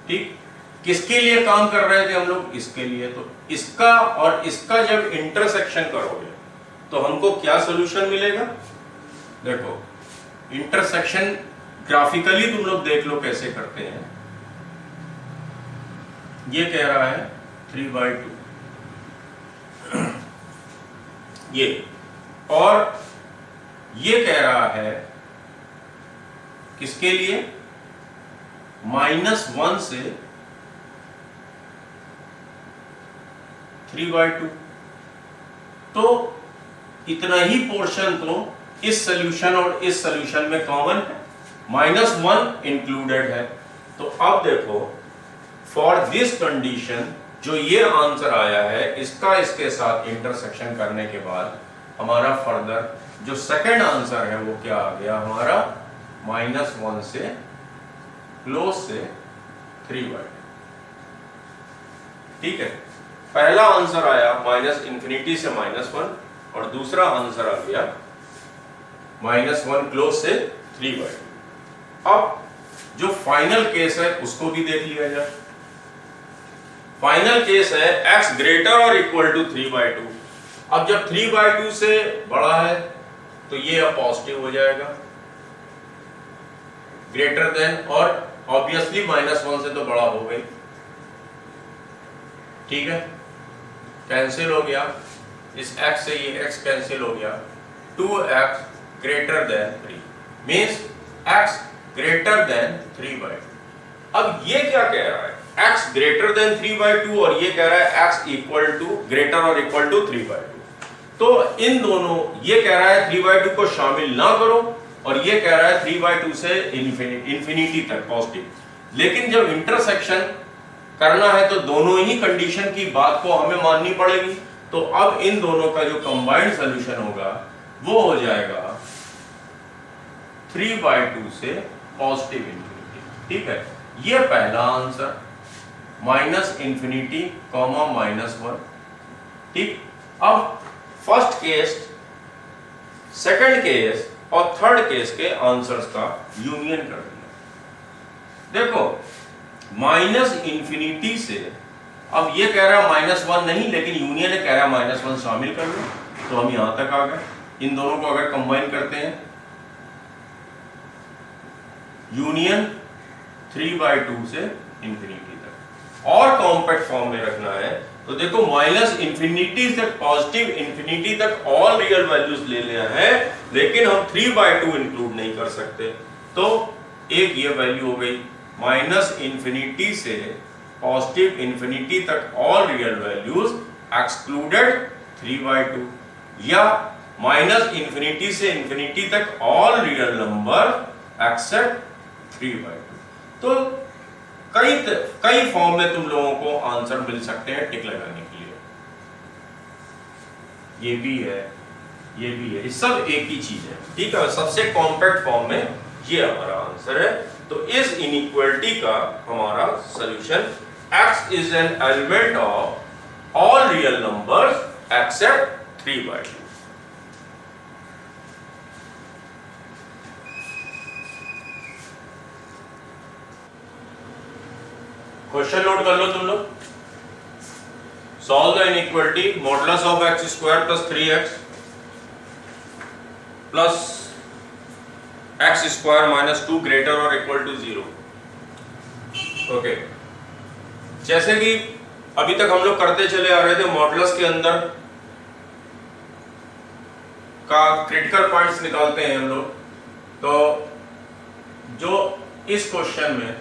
ठीक, किसके लिए काम कर रहे थे हम लोग, इसके लिए। तो इसका और इसका जब इंटरसेक्शन करोगे तो हमको क्या सॉल्यूशन मिलेगा, देखो इंटरसेक्शन ग्राफिकली तुम लोग देख लो कैसे करते हैं। ये कह रहा है 3/2 ये, और ये कह रहा है किसके लिए, -1 से 3/2। तो इतना ही पोर्शन तो इस सॉल्यूशन और इस सॉल्यूशन में कॉमन है, -1 इंक्लूडेड है। तो अब देखो फॉर दिस कंडीशन जो ये आंसर आया है इसका इसके साथ इंटरसेक्शन करने के बाद हमारा फर्दर जो सेकंड आंसर है वो क्या आ गया हमारा, -1 से क्लोज से 3/2। ठीक है, पहला आंसर आया -∞ से -1 और दूसरा आंसर आ गया -1 क्लोज से 3/2। अब जो फाइनल केस है उसको भी देख लिया जाए। फाइनल केस है x ग्रेटर और इक्वल टू 3/2। अब जब 3/2 से बड़ा है तो ये अब पॉजिटिव हो जाएगा, ग्रेटर देन, और ऑब्वियसली -1 से तो बड़ा हो गई। ठीक है, कैंसिल हो गया, इस x से ये x कैंसिल हो गया, 2x greater than 3 means x greater than 3/2। अब ये क्या कह रहा है, x ग्रेटर देन 3/2 और ये कह रहा है x इक्वल टू ग्रेटर और इक्वल टू 3/2। तो इन दोनों, ये कह रहा है 3/2 को शामिल ना करो और ये कह रहा है 3/2 से इन्फिनिटी तक पॉजिटिव। लेकिन जब इंटरसेक्शन करना है तो दोनों ही कंडीशन की बात को हमें माननी पड़ेगी। तो अब इन दोनों का जो कंबाइंड सॉल्यूशन होगा वो हो जाएगा 3/2 से पॉजिटिव इन्फिनिटी। ठीक है, ये पहला आंसर -∞, -1। ठीक, अब फर्स्ट केस, सेकंड केस और थर्ड केस के आंसर्स का यूनियन कर दिया। देखो -∞ से, अब ये कह रहा है -1 नहीं, लेकिन यूनियन कह रहा है -1 शामिल कर लो, तो हम यहां तक आ गए। इन दोनों को अगर कंबाइन करते हैं, यूनियन 3/2 से इन्फिनिटी तक, और कॉम्पैक्ट फॉर्म में रखना है तो देखो -∞ से पॉजिटिव इन्फिनिटी तक ऑल रियल वैल्यूज ले लिया है, लेकिन हम 3/2 इंक्लूड नहीं कर सकते। तो एक ये वैल्यू हो गई, -∞ से पॉजिटिव इन्फिनिटी तक ऑल रियल वैल्यूज एक्सक्लूडेड 3/2, या -∞ से इन्फिनिटी तक ऑल रियल नंबर एक्सेप्ट 3/2। तो कई फॉर्म में तुम लोगों को आंसर मिल सकते हैं टिक लगाने के लिए। ये भी है, ये भी है, सब एक ही चीज है। ठीक है, सबसे कॉम्पैक्ट फॉर्म में ये हमारा आंसर है। तो इस इनइक्वालिटी का हमारा solution x is an element of all real numbers accept 3/2। Question note कर लो तुम लोग। Solve the inequality modulus of x² + 3x plus x² - 2 greater और इक्वल टू 0। ओके, जैसे कि अभी तक हम लोग करते चले आ रहे थे, मॉडुलस के अंदर का क्रिटिकल पॉइंट्स निकालते हैं हम लोग। तो जो इस क्वेश्चन में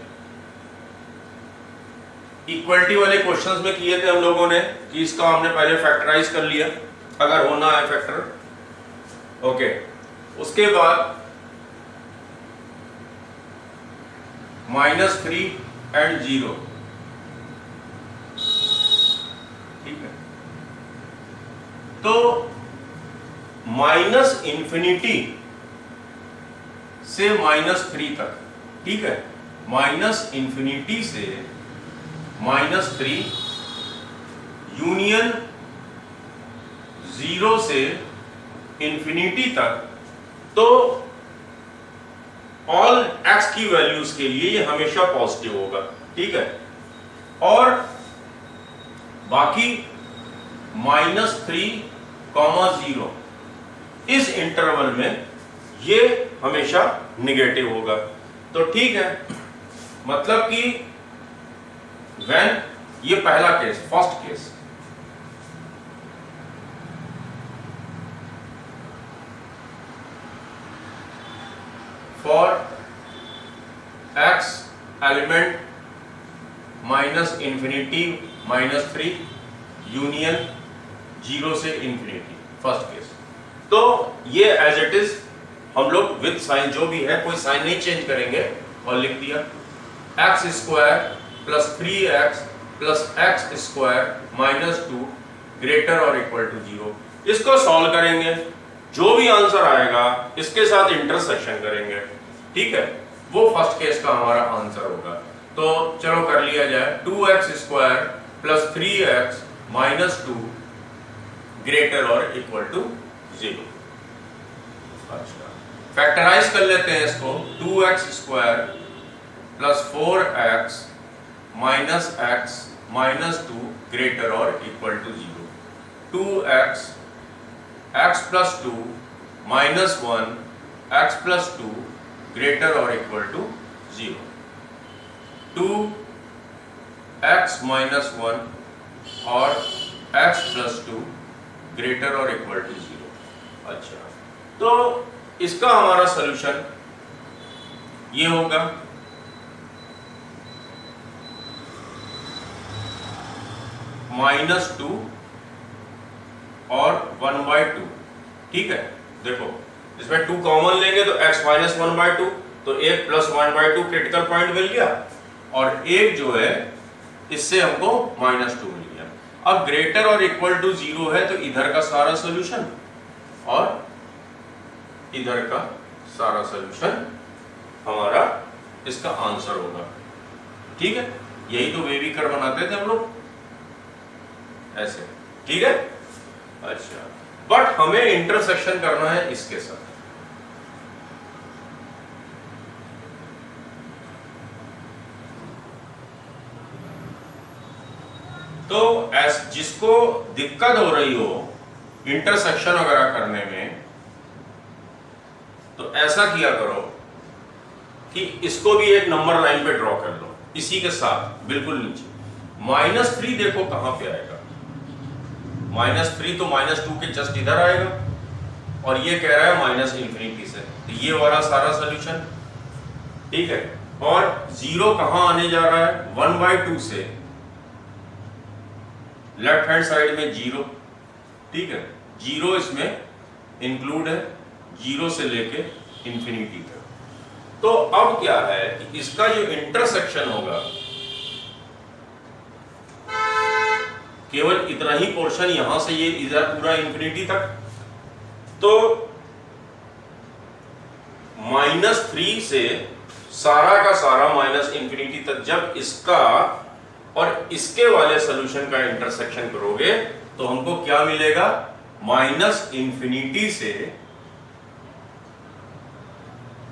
इक्वलिटी वाले क्वेश्चंस में किए थे हम लोगों ने, कि इसका हमने पहले फैक्टराइज कर लिया अगर होना है फैक्टर। ओके, उसके बाद -3 and 0। ठीक है, तो -∞ से -3 तक। ठीक है, -∞ से -3 यूनियन 0 से इन्फिनिटी तक। तो ऑल x की वैल्यूज के लिए ये हमेशा पॉजिटिव होगा। ठीक है, और बाकी -3, -0 इस इंटरवल में ये हमेशा निगेटिव होगा। तो ठीक है, मतलब कि व्हेन, ये पहला case, first case, for x element minus infinity minus 3 union 0 से इंफिनिटी, फर्स्ट केस। तो ये एज इट इज हम लोग विद साइन, जो भी है कोई साइन नहीं चेंज करेंगे, और लिख दिया x square plus 3x plus x square minus 2 greater और इक्वल टू 0। इसको सॉल्व करेंगे, जो भी आंसर आएगा इसके साथ इंटरसेक्शन करेंगे, ठीक है, वो फर्स्ट केस का हमारा आंसर होगा। तो चलो कर लिया जाए, 2x square plus 3x minus 2 greater और इक्वल टू 0। अच्छा, फैक्टराइज कर लेते हैं इसको, 2x square plus 4x minus x minus 2 greater और equal to 0। 2x x plus 2 minus 1 x plus 2 greater और इक्वल टू 0। 2x माइनस 1 और x प्लस 2 ग्रेटर और इक्वल टू 0। अच्छा, तो इसका हमारा सॉल्यूशन ये होगा, -2 और 1/2, ठीक है। देखो इसमें 2 कॉमन लेंगे तो x माइनस 1/2, तो एक प्लस 1/2 क्रिटिकल पॉइंट मिल गया, और एक जो है इससे हमको -2 मिल गया। अब ग्रेटर और इक्वल टू 0 है, तो इधर का सारा सॉल्यूशन और इधर का सारा सॉल्यूशन हमारा इसका आंसर होगा, ठीक है। यही तो वेवी कर्व बनाते थे हम लोग ऐसे, ठीक है। अच्छा, बट हमें इंटरसेक्शन करना है इसके साथ। तो जिसको दिक्कत हो रही हो इंटरसेक्शन वगैरह करने में, तो ऐसा किया करो कि इसको भी एक नंबर लाइन पे ड्रॉ कर लो, इसी के साथ बिल्कुल नीचे। -3 देखो कहां पे आएगा, -3 तो -2 के जस्ट इधर आएगा, और ये कह रहा है माइनस इंफिनिटी से, तो ये वाला सारा सॉल्यूशन, ठीक है। और 0 कहां आने जा रहा है, 1/2 से लेफ्ट हैंड साइड में 0, ठीक है, 0 इसमें इंक्लूड है, 0 से लेके इंफिनिटी तक। तो अब क्या है कि इसका जो इंटरसेक्शन होगा, केवल इतना ही पोर्शन, यहां से ये इधर पूरा इंफिनिटी तक, तो -3 से सारा का सारा माइनस इंफिनिटी तक, जब इसका और इसके वाले सॉल्यूशन का इंटरसेक्शन करोगे तो हमको क्या मिलेगा, -इंफिनिटी से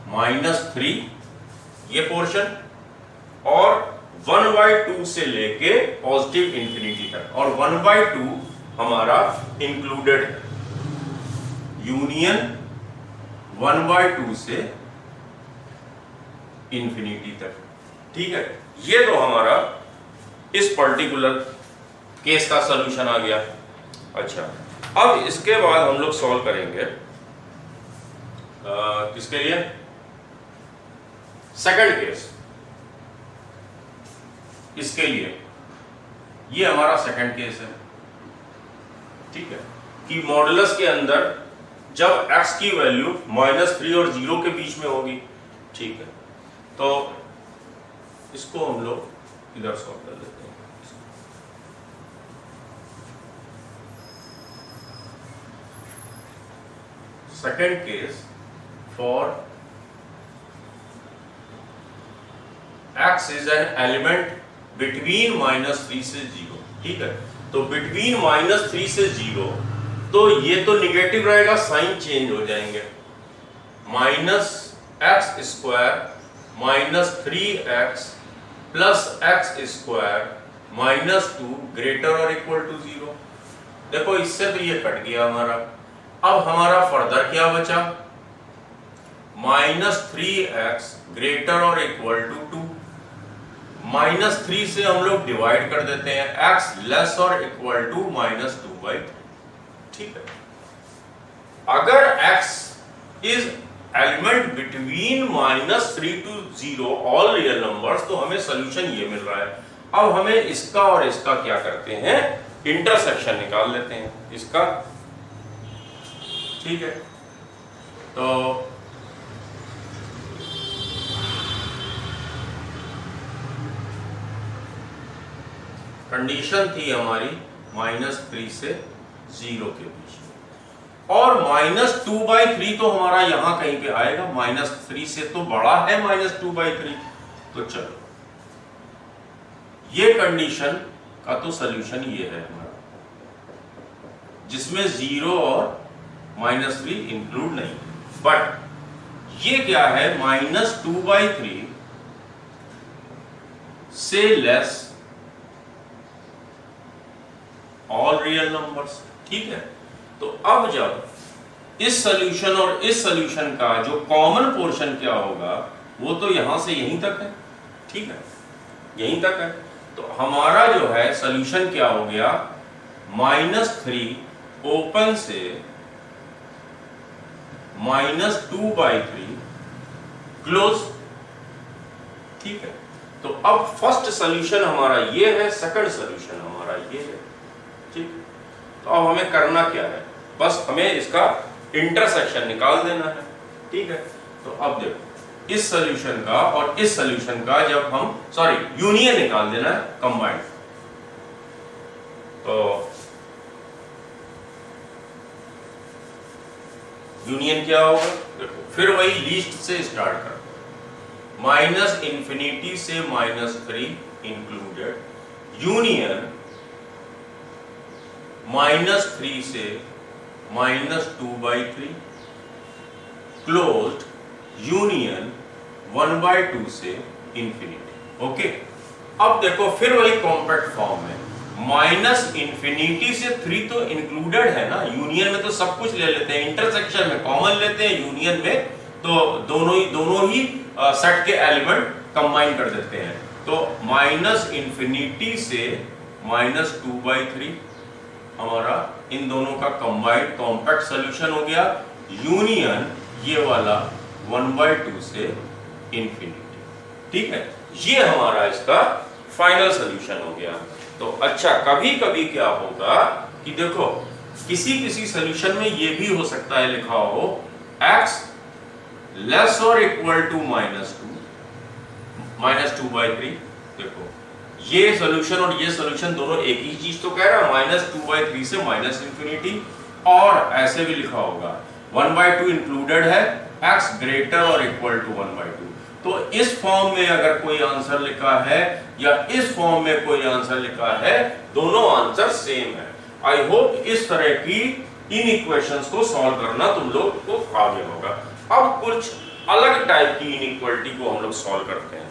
-3 ये पोर्शन, और 1/2 से लेके पॉजिटिव इंफिनिटी तक, और 1/2 हमारा इंक्लूडेड है, यूनियन 1/2 से इंफिनिटी तक, ठीक है। ये तो हमारा इस पर्टिकुलर केस का सॉल्यूशन आ गया। अच्छा, अब इसके बाद हम लोग सॉल्व करेंगे किसके लिए, सेकंड केस, इसके लिए। ये हमारा सेकंड केस है, ठीक है, कि मॉडुलस के अंदर जब x की वैल्यू -3 और 0 के बीच में होगी, ठीक है, तो इसको हम लोग इधर सॉल्व कर लेते हैं। Second case for x is an element between -3 से 0, ठीक है। तो बिटवीन -3 से 0, तो ये तो निगेटिव रहेगा, साइन चेंज हो जाएंगे, -x² -3x plus x² -2 greater और इक्वल टू 0। देखो इससे तो ये कट गया हमारा। अब हमारा फर्दर क्या बचा, -3x ग्रेटर और इक्वल टू 2। -3 से हम लोग डिवाइड कर देते हैं, x लेस और इक्वल टू -2/3। ठीक है, अगर x is element between -3 to 0 all real numbers, तो हमें सोल्यूशन ये मिल रहा है। अब हमें इसका और इसका क्या करते हैं, इंटरसेक्शन निकाल लेते हैं इसका। ठीक है, तो कंडीशन थी हमारी -3 से 0 के बीच में, और -2/3 तो हमारा यहां कहीं पे आएगा, -3 से तो बड़ा है -2/3। तो चलो, ये कंडीशन का तो सॉल्यूशन ये है हमारा, जिसमें 0 और -3 इंक्लूड नहीं। बट ये क्या है, -2/3 से लेस ऑल रियल नंबर्स। ठीक है, तो अब जब इस सॉल्यूशन और इस सॉल्यूशन का जो कॉमन पोर्शन क्या होगा, वो तो यहां से यहीं तक है। ठीक है, यहीं तक है, तो हमारा जो है सॉल्यूशन क्या हो गया, -3 ओपन से -2/3 क्लोज। ठीक है, तो अब फर्स्ट सॉल्यूशन हमारा ये है, सेकंड सॉल्यूशन हमारा ये है। ठीक, तो अब हमें करना क्या है, बस हमें इसका इंटरसेक्शन निकाल देना है। ठीक है, तो अब देखो, इस सॉल्यूशन का और इस सॉल्यूशन का जब हम यूनियन निकाल देना है, कंबाइंड। तो यूनियन क्या होगा, देखो फिर वही लीस्ट से स्टार्ट कर, -∞ से -3 इंक्लूडेड, यूनियन -3 से -2/3 क्लोज्ड, यूनियन 1/2 से इंफिनिटी। ओके, अब देखो फिर वही कॉम्पैक्ट फॉर्म में, -∞ से 3 तो इंक्लूडेड है ना, यूनियन में तो सब कुछ ले लेते हैं, इंटरसेक्शन में कॉमन लेते हैं, यूनियन में तो दोनों ही सेट के एलिमेंट कंबाइन कर देते हैं। तो -∞ से -2/3 हमारा इन दोनों का कंबाइंड कॉम्पैक्ट सॉल्यूशन हो गया, यूनियन ये वाला 1/2 से इंफिनिटी। ठीक है, ये हमारा इसका फाइनल सॉल्यूशन हो गया। तो अच्छा, कभी कभी क्या होगा कि देखो, किसी किसी सॉल्यूशन में ये भी हो सकता है लिखा हो x लेस और इक्वल टू -2/3। देखो, ये सॉल्यूशन और ये सॉल्यूशन दोनों एक ही चीज तो कह रहा है, -2/3 से -∞। और ऐसे भी लिखा होगा 1/2 इंक्लूडेड है, x ग्रेटर और इक्वल टू 1/2। तो इस फॉर्म में अगर कोई आंसर लिखा है या इस फॉर्म में कोई आंसर लिखा है, दोनों आंसर सेम है। आई होप इस तरह की इन इक्वेशंस को सॉल्व करना तुम लोग को आगे होगा। अब कुछ अलग टाइप की इनइक्वालिटी को हम लोग सॉल्व करते हैं।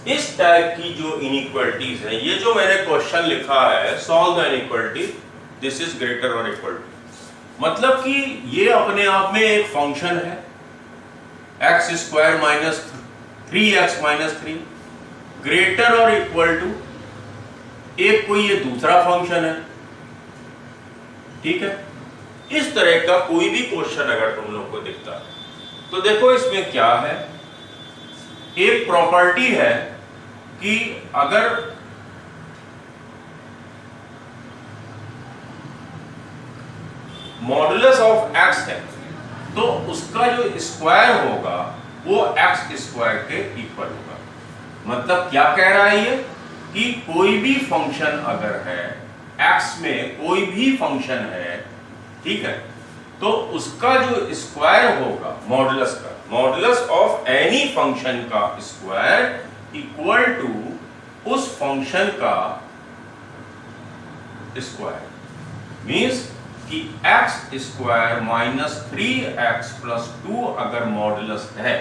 इस टाइप की जो इनइक्वालिटीज है, ये जो मैंने क्वेश्चन लिखा है, solve the inequality this is greater और इक्वल टू, मतलब कि ये अपने आप में एक फंक्शन है x² - 3x - 3 ग्रेटर और इक्वल टू एक कोई ये दूसरा फंक्शन है। ठीक है, इस तरह का कोई भी क्वेश्चन अगर तुम लोग को दिखता है तो देखो इसमें क्या है, एक प्रॉपर्टी है कि अगर मॉडुलस ऑफ x है तो उसका जो स्क्वायर होगा वो x² के इक्वल होगा। मतलब क्या कह रहा है ये कि कोई भी फंक्शन अगर है x में, कोई भी फंक्शन है, ठीक है, तो उसका जो स्क्वायर होगा मॉडुलस का, मॉडुलस ऑफ एनी फंक्शन का स्क्वायर इक्वल टू उस फंक्शन का स्क्वायर, मींस कि x² - 3x + 2 अगर मॉडुलस है,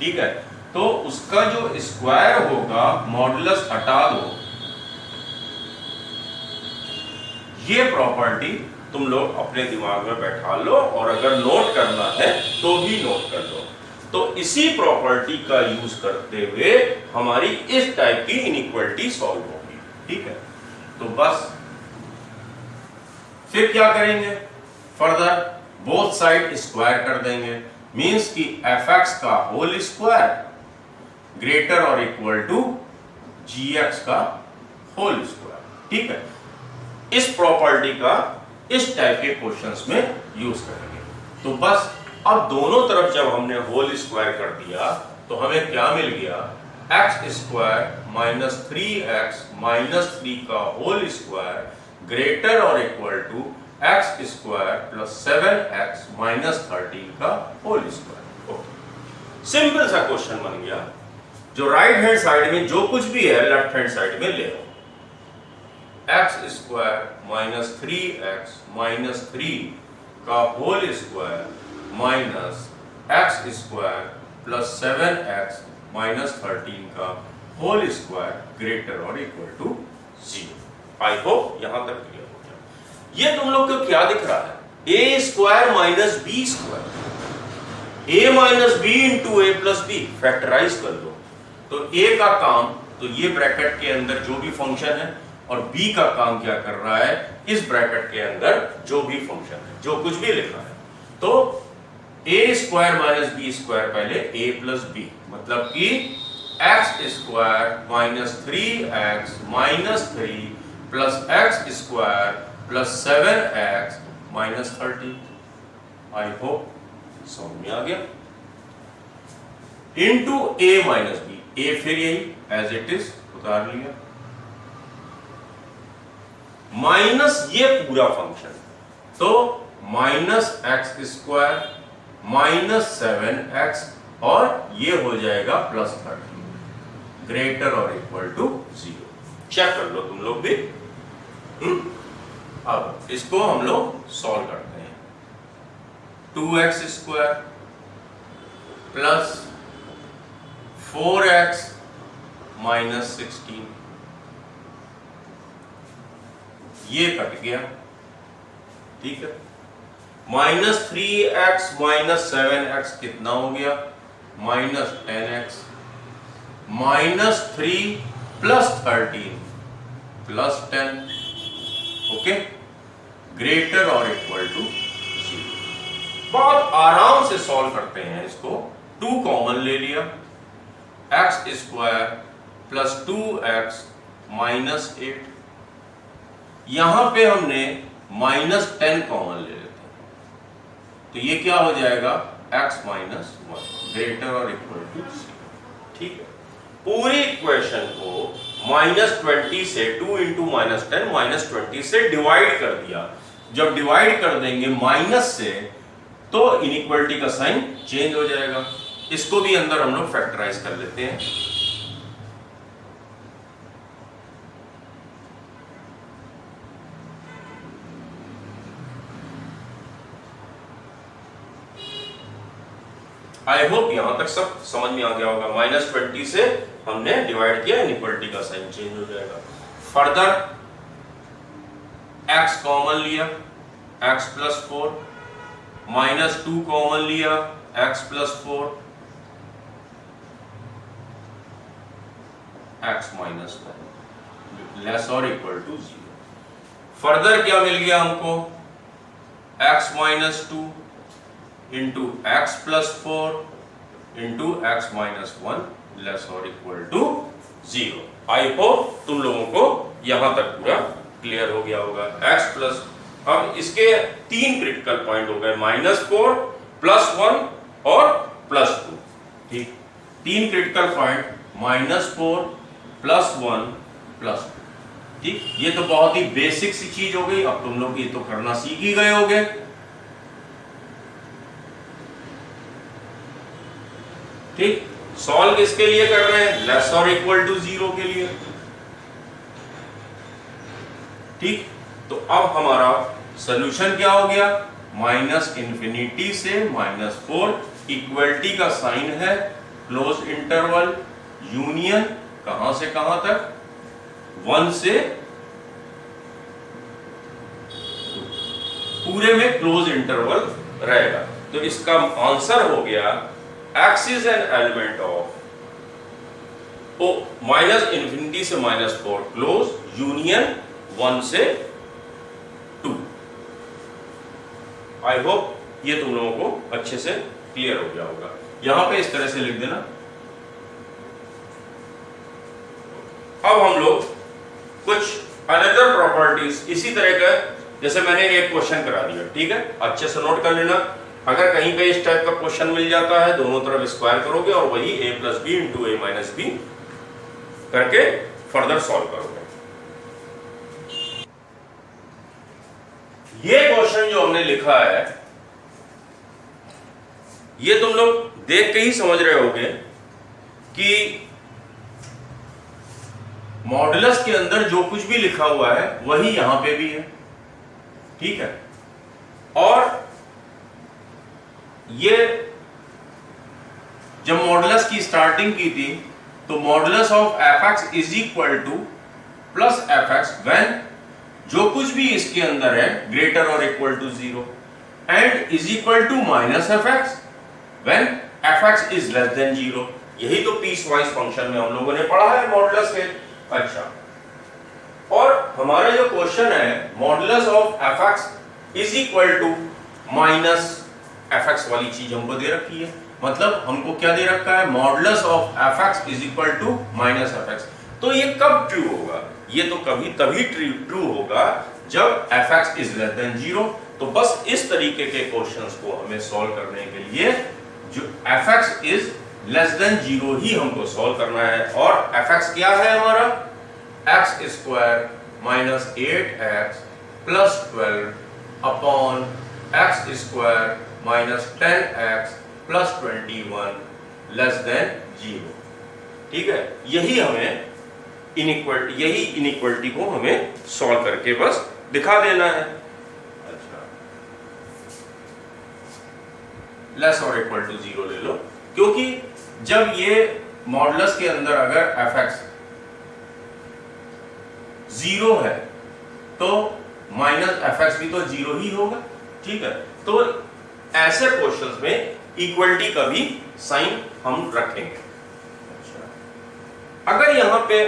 ठीक है, तो उसका जो स्क्वायर होगा, मॉडुलस हटा दो ये प्रॉपर्टी तुम लोग अपने दिमाग में बैठा लो, और अगर नोट करना है तो भी नोट कर लो। तो इसी प्रॉपर्टी का यूज करते हुए हमारी इस टाइप की इनइक्वालिटी सॉल्व होगी। ठीक है, तो बस फिर क्या करेंगे, फर्दर बोथ साइड स्क्वायर कर देंगे, मींस कि fx का होल स्क्वायर ग्रेटर और इक्वल टू gx का होल स्क्वायर। ठीक है, इस प्रॉपर्टी का इस टाइप के क्वेश्चंस में यूज करेंगे। तो बस अब दोनों तरफ जब हमने होल स्क्वायर कर दिया तो हमें क्या मिल गया, x square minus 3x minus 3 का होल स्क्वायर ग्रेटर और equal to x square plus 7x minus 13 का होल स्क्वायर। ओके, सिंपल सा क्वेश्चन बन गया। जो राइट हैंड साइड में जो कुछ भी है लेफ्ट हैंड साइड में ले आओ। X square minus 3x minus 3 का whole square minus x square plus 7x minus 13 का होल स्क्वायर ग्रेटर और इक्वल टू 0। आई होप यहां तक क्लियर हो गया। ये तुम लोग को क्या दिख रहा है, ए स्क्वायर माइनस बी स्क्वायर, ए माइनस बी इंटू ए प्लस बी, फैक्टराइज कर दो। तो ए का काम तो ये ब्रैकेट के अंदर जो भी फंक्शन है, और b का काम क्या कर रहा है, इस ब्रैकेट के अंदर जो भी फंक्शन है, जो कुछ भी लिखा है। तो a square minus b square पहले a प्लस बी, मतलब कि x square minus 3x minus 3 plus x square plus 7x minus 13। I hope समझ में आ गया। Into a minus b, a फिर यही एज इट इज उतार लिया, माइनस ये पूरा फंक्शन, तो minus x square minus 7x और ये हो जाएगा प्लस 13 ग्रेटर और इक्वल टू 0। चेक कर लो तुम लोग भी। अब इसको हम लोग सॉल्व करते हैं। 2x square plus 4x minus 16, ये कट गया। ठीक है, माइनस 3x माइनस 7x कितना हो गया, minus 10x minus 3 plus 13 plus 10, okay, greater और इक्वल टू 0। बहुत आराम से सॉल्व करते हैं इसको। 2 कॉमन ले लिया, x square plus 2x minus 8, यहां पे हमने माइनस 10 कॉमन ले लेते हैं, तो ये क्या हो जाएगा, x माइनस 1 ग्रेटर और इक्वल टू 0। ठीक है, पूरी इक्वेशन को माइनस 20 से 2 इंटू माइनस 10 माइनस 20 से डिवाइड कर दिया। जब डिवाइड कर देंगे माइनस से तो इनइक्वालिटी का साइन चेंज हो जाएगा। इसको भी अंदर हम लोग फैक्टराइज कर लेते हैं। आई होप यहां तक सब समझ में आ गया होगा। माइनस 20 से हमने डिवाइड किया, इनइक्वालिटी का साइन चेंज हो जाएगा। फर्दर x कॉमन लिया, x प्लस 4, माइनस 2 कॉमन लिया, x plus 4, x minus 1 less और इक्वल टू 0। फर्दर क्या मिल गया हमको, x minus 2 into x plus 4 into x minus 1 less और इक्वल टू 0। आई होप तुम लोगों को यहां तक पूरा क्लियर हो गया होगा। x प्लस, अब इसके 3 क्रिटिकल पॉइंट हो गए, माइनस 4 प्लस 1 और प्लस 2। ठीक, 3 critical point, minus 4 plus 1 plus 2। ठीक, ये तो बहुत ही बेसिक सी चीज हो गई। अब तुम लोग ये तो करना सीख ही गए होगे। ठीक, सॉल्व किसके लिए कर रहे हैं, लेस और इक्वल टू 0 के लिए। ठीक, तो अब हमारा सॉल्यूशन क्या हो गया, माइनस इंफिनिटी से माइनस 4, इक्वलिटी का साइन है क्लोज इंटरवल, यूनियन कहां से कहां तक, 1 से पूरे में क्लोज इंटरवल रहेगा। तो इसका आंसर हो गया x is an element of minus infinity से -4 क्लोज यूनियन 1 से 2। आई होप ये तुम लोगों को अच्छे से क्लियर हो गया होगा। यहां पे इस तरह से लिख देना। अब हम लोग कुछ अनदर प्रॉपर्टीज इसी तरह का, जैसे मैंने एक क्वेश्चन करा दिया, ठीक है, अच्छे से नोट कर लेना। अगर कहीं पे इस टाइप का क्वेश्चन मिल जाता है, दोनों तरफ स्क्वायर करोगे और वही a plus b into a minus b करके फर्दर सॉल्व करोगे। ये क्वेश्चन जो हमने लिखा है, ये तुम लोग देख के ही समझ रहे होगे कि मॉडुलस के अंदर जो कुछ भी लिखा हुआ है वही यहां पे भी है, ठीक है। और ये जब मॉडुलस की स्टार्टिंग की थी तो modulus of f x is equal to plus f x when जो कुछ भी इसके अंदर है ग्रेटर और equal to 0 and is equal to minus f x when f x is less than 0। यही तो पीस वाइज फंक्शन में हम लोगों ने पढ़ा है मॉडुलस के। अच्छा, और हमारा जो क्वेश्चन है modulus of f x is equal to minus f x वाली चीज हमको दे रखी है। मतलब हमको क्या दे रखा है, modulus of f x is equal to minus f x. तो ये कब ट्रू होगा, ये तो कभी तभी ट्रू होगा जब F x is less than 0। तो बस इस तरीके के क्वेश्चंस को हमें सॉल्व करने के लिए जो F x is less than 0 ही हमको सॉल्व करना है। और एफ एक्स क्या है हमारा, x square minus 8x plus 12 upon x square minus 10x plus 21 less than 0, ठीक है। यही हमें इनइक्वलिटी को हमें सॉल्व करके बस दिखा देना है। अच्छा, लेस और इक्वल टू 0 ले लो, क्योंकि जब ये मॉडुलस के अंदर अगर एफ एक्स 0 है तो माइनस एफ एक्स भी तो 0 ही होगा, ठीक है। तो ऐसे क्वेश्चंस में इक्वलिटी का भी साइन हम रखेंगे। अच्छा, अगर यहां पे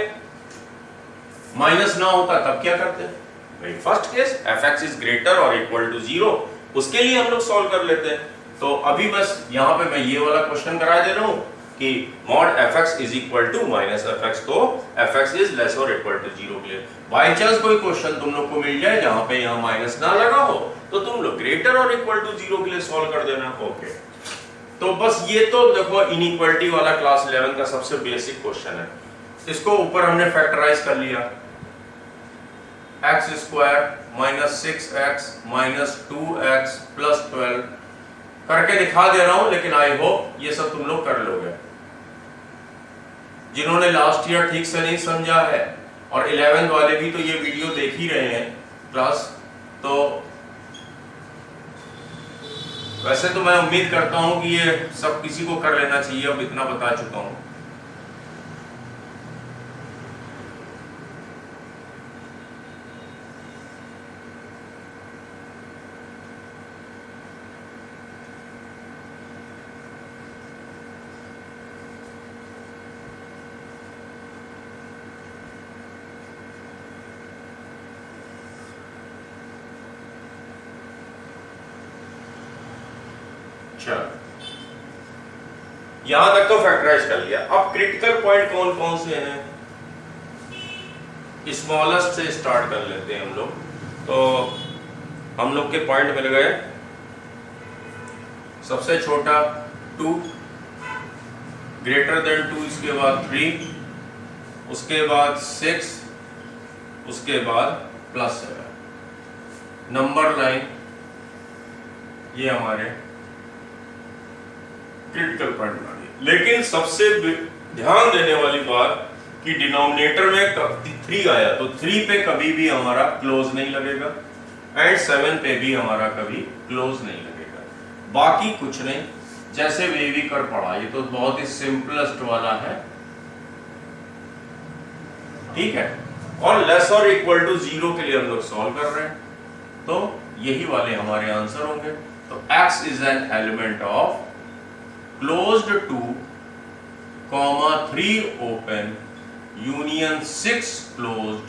माइनस ना होता तब क्या करते हैं भाई, first case F x is greater और इक्वल टू 0, उसके लिए हम लोग सॉल्व कर लेते हैं। तो अभी बस यहां पे मैं ये वाला क्वेश्चन करा दे रहा हूं कि mod f x is equal to minus f x, तो एफ एक्स इज लेस और इक्वल टू 0 के लिए बाय चांस कोई क्वेश्चन तुम लोग को मिल जाए जहां पे यहां माइनस ना लगा हो तो तुम लोग ग्रेटर और इक्वल टू 0 के लिए सॉल्व कर देना। ओके, तो बस ये तो देखो इनइक्वालिटी वाला क्लास 11 का सबसे बेसिक क्वेश्चन है। इसको ऊपर हमने फैक्टराइज कर लिया, x square minus 6x minus 2x plus 12 करके दिखा दे रहा हूं, लेकिन आई होप ये सब तुम लोग कर लोगे। जिन्होंने लास्ट ईयर ठीक से नहीं समझा है और 11th वाले भी तो ये वीडियो देख ही रहे हैं क्लास, तो वैसे तो मैं उम्मीद करता हूं कि ये सब किसी को कर लेना चाहिए, अब इतना बता चुका हूं। यहां तक तो फैक्टराइज कर लिया। अब क्रिटिकल पॉइंट कौन कौन से हैं, स्मॉलेस्ट से स्टार्ट कर लेते हैं हम लोग। तो हम लोग के पॉइंट मिल गए, सबसे छोटा 2, ग्रेटर देन 2, इसके बाद 3, उसके बाद 6, उसके बाद प्लस 7। नंबर लाइन ये हमारे क्रिटिकल पॉइंट बना दिए। लेकिन सबसे ध्यान देने वाली बात कि डिनोमिनेटर में 3 आया तो 3 पे कभी भी हमारा क्लोज नहीं लगेगा एंड 7 पे भी हमारा कभी क्लोज नहीं लगेगा। बाकी कुछ नहीं, जैसे वे कर पढ़ा, ये तो बहुत ही सिंपलेस्ट वाला है, ठीक है। और लेस और इक्वल टू 0 के लिए हम लोग सॉल्व कर रहे हैं, तो यही वाले हमारे आंसर होंगे। तो x is an element of closed 2, 3 open, union 6 closed,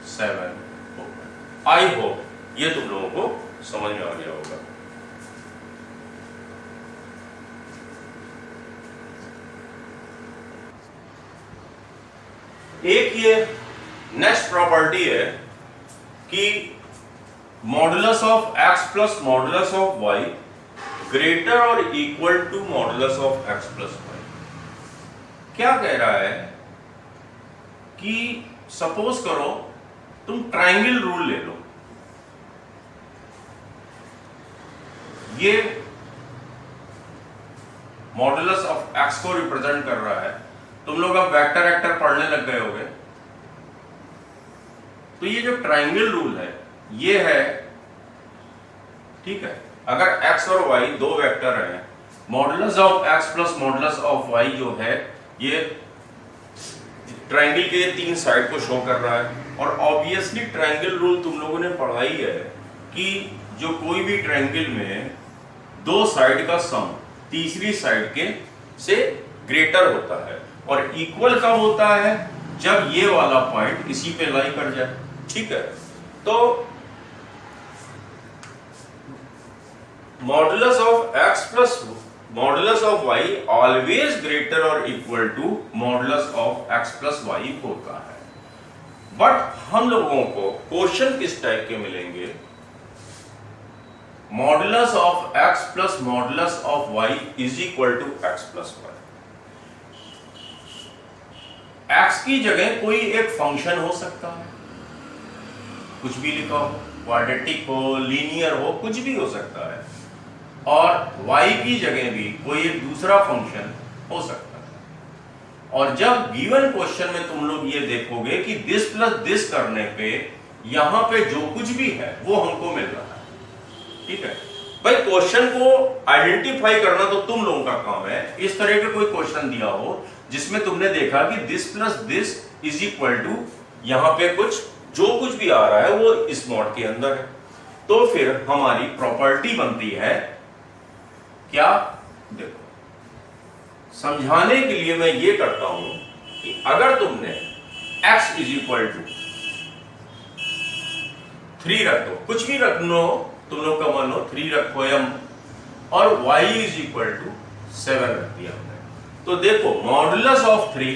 7 open. I hope ये तुम लोगों को समझ में आ गया होगा। एक ये नेक्स्ट प्रॉपर्टी है कि modulus of x plus modulus of y greater और equal to modulus of x plus y। क्या कह रहा है कि सपोज करो तुम ट्रायंगल रूल ले लो, ये मॉडुलस ऑफ x को रिप्रेजेंट कर रहा है। तुम लोग अब वेक्टर वेक्टर पढ़ने लग गए होंगे, तो ये जो ट्रायंगल रूल है ये है, ठीक है। अगर x और y दो वेक्टर हैं, modulus of x plus modulus of y जो है ये ट्रायंगल के तीन साइड को शो कर रहा है। और ऑब्वियसली ट्रायंगल रूल तुम लोगों ने पढ़ाई है कि जो कोई भी ट्रायंगल में दो साइड का सम तीसरी साइड के से ग्रेटर होता है, और इक्वल कब होता है, जब ये वाला पॉइंट इसी पे लाई कर जाए, ठीक है। तो modulus of x plus modulus of y always greater और equal to modulus of x plus y होता है। बट हम लोगों को क्वेश्चन किस टाइप के मिलेंगे, modulus of x plus modulus of y is equal to x plus y। x की जगह कोई एक फंक्शन हो सकता है, कुछ भी लिखा हो, क्वाड्रेटिक हो, लीनियर हो, कुछ भी हो सकता है, और y की जगह भी कोई एक दूसरा फंक्शन हो सकता है। और जब गिवन क्वेश्चन में तुम लोग ये देखोगे कि दिस प्लस दिस करने पे यहां पे जो कुछ भी है वो हमको मिल रहा है, ठीक है भाई। क्वेश्चन को आइडेंटिफाई करना तो तुम लोगों का काम है। इस तरह के कोई क्वेश्चन दिया हो जिसमें तुमने देखा कि this plus this is equal to यहां पे कुछ जो कुछ भी आ रहा है वो इस मॉड के अंदर है, तो फिर हमारी प्रॉपर्टी बनती है क्या, देखो समझाने के लिए मैं ये करता हूं कि अगर तुमने x इज इक्वल टू 3 रख दो, कुछ भी रख लो तुम लोग का मन हो, 3 रखो या, और y इज इक्वल टू 7 रख दिया हमने, तो देखो मॉडुलस ऑफ 3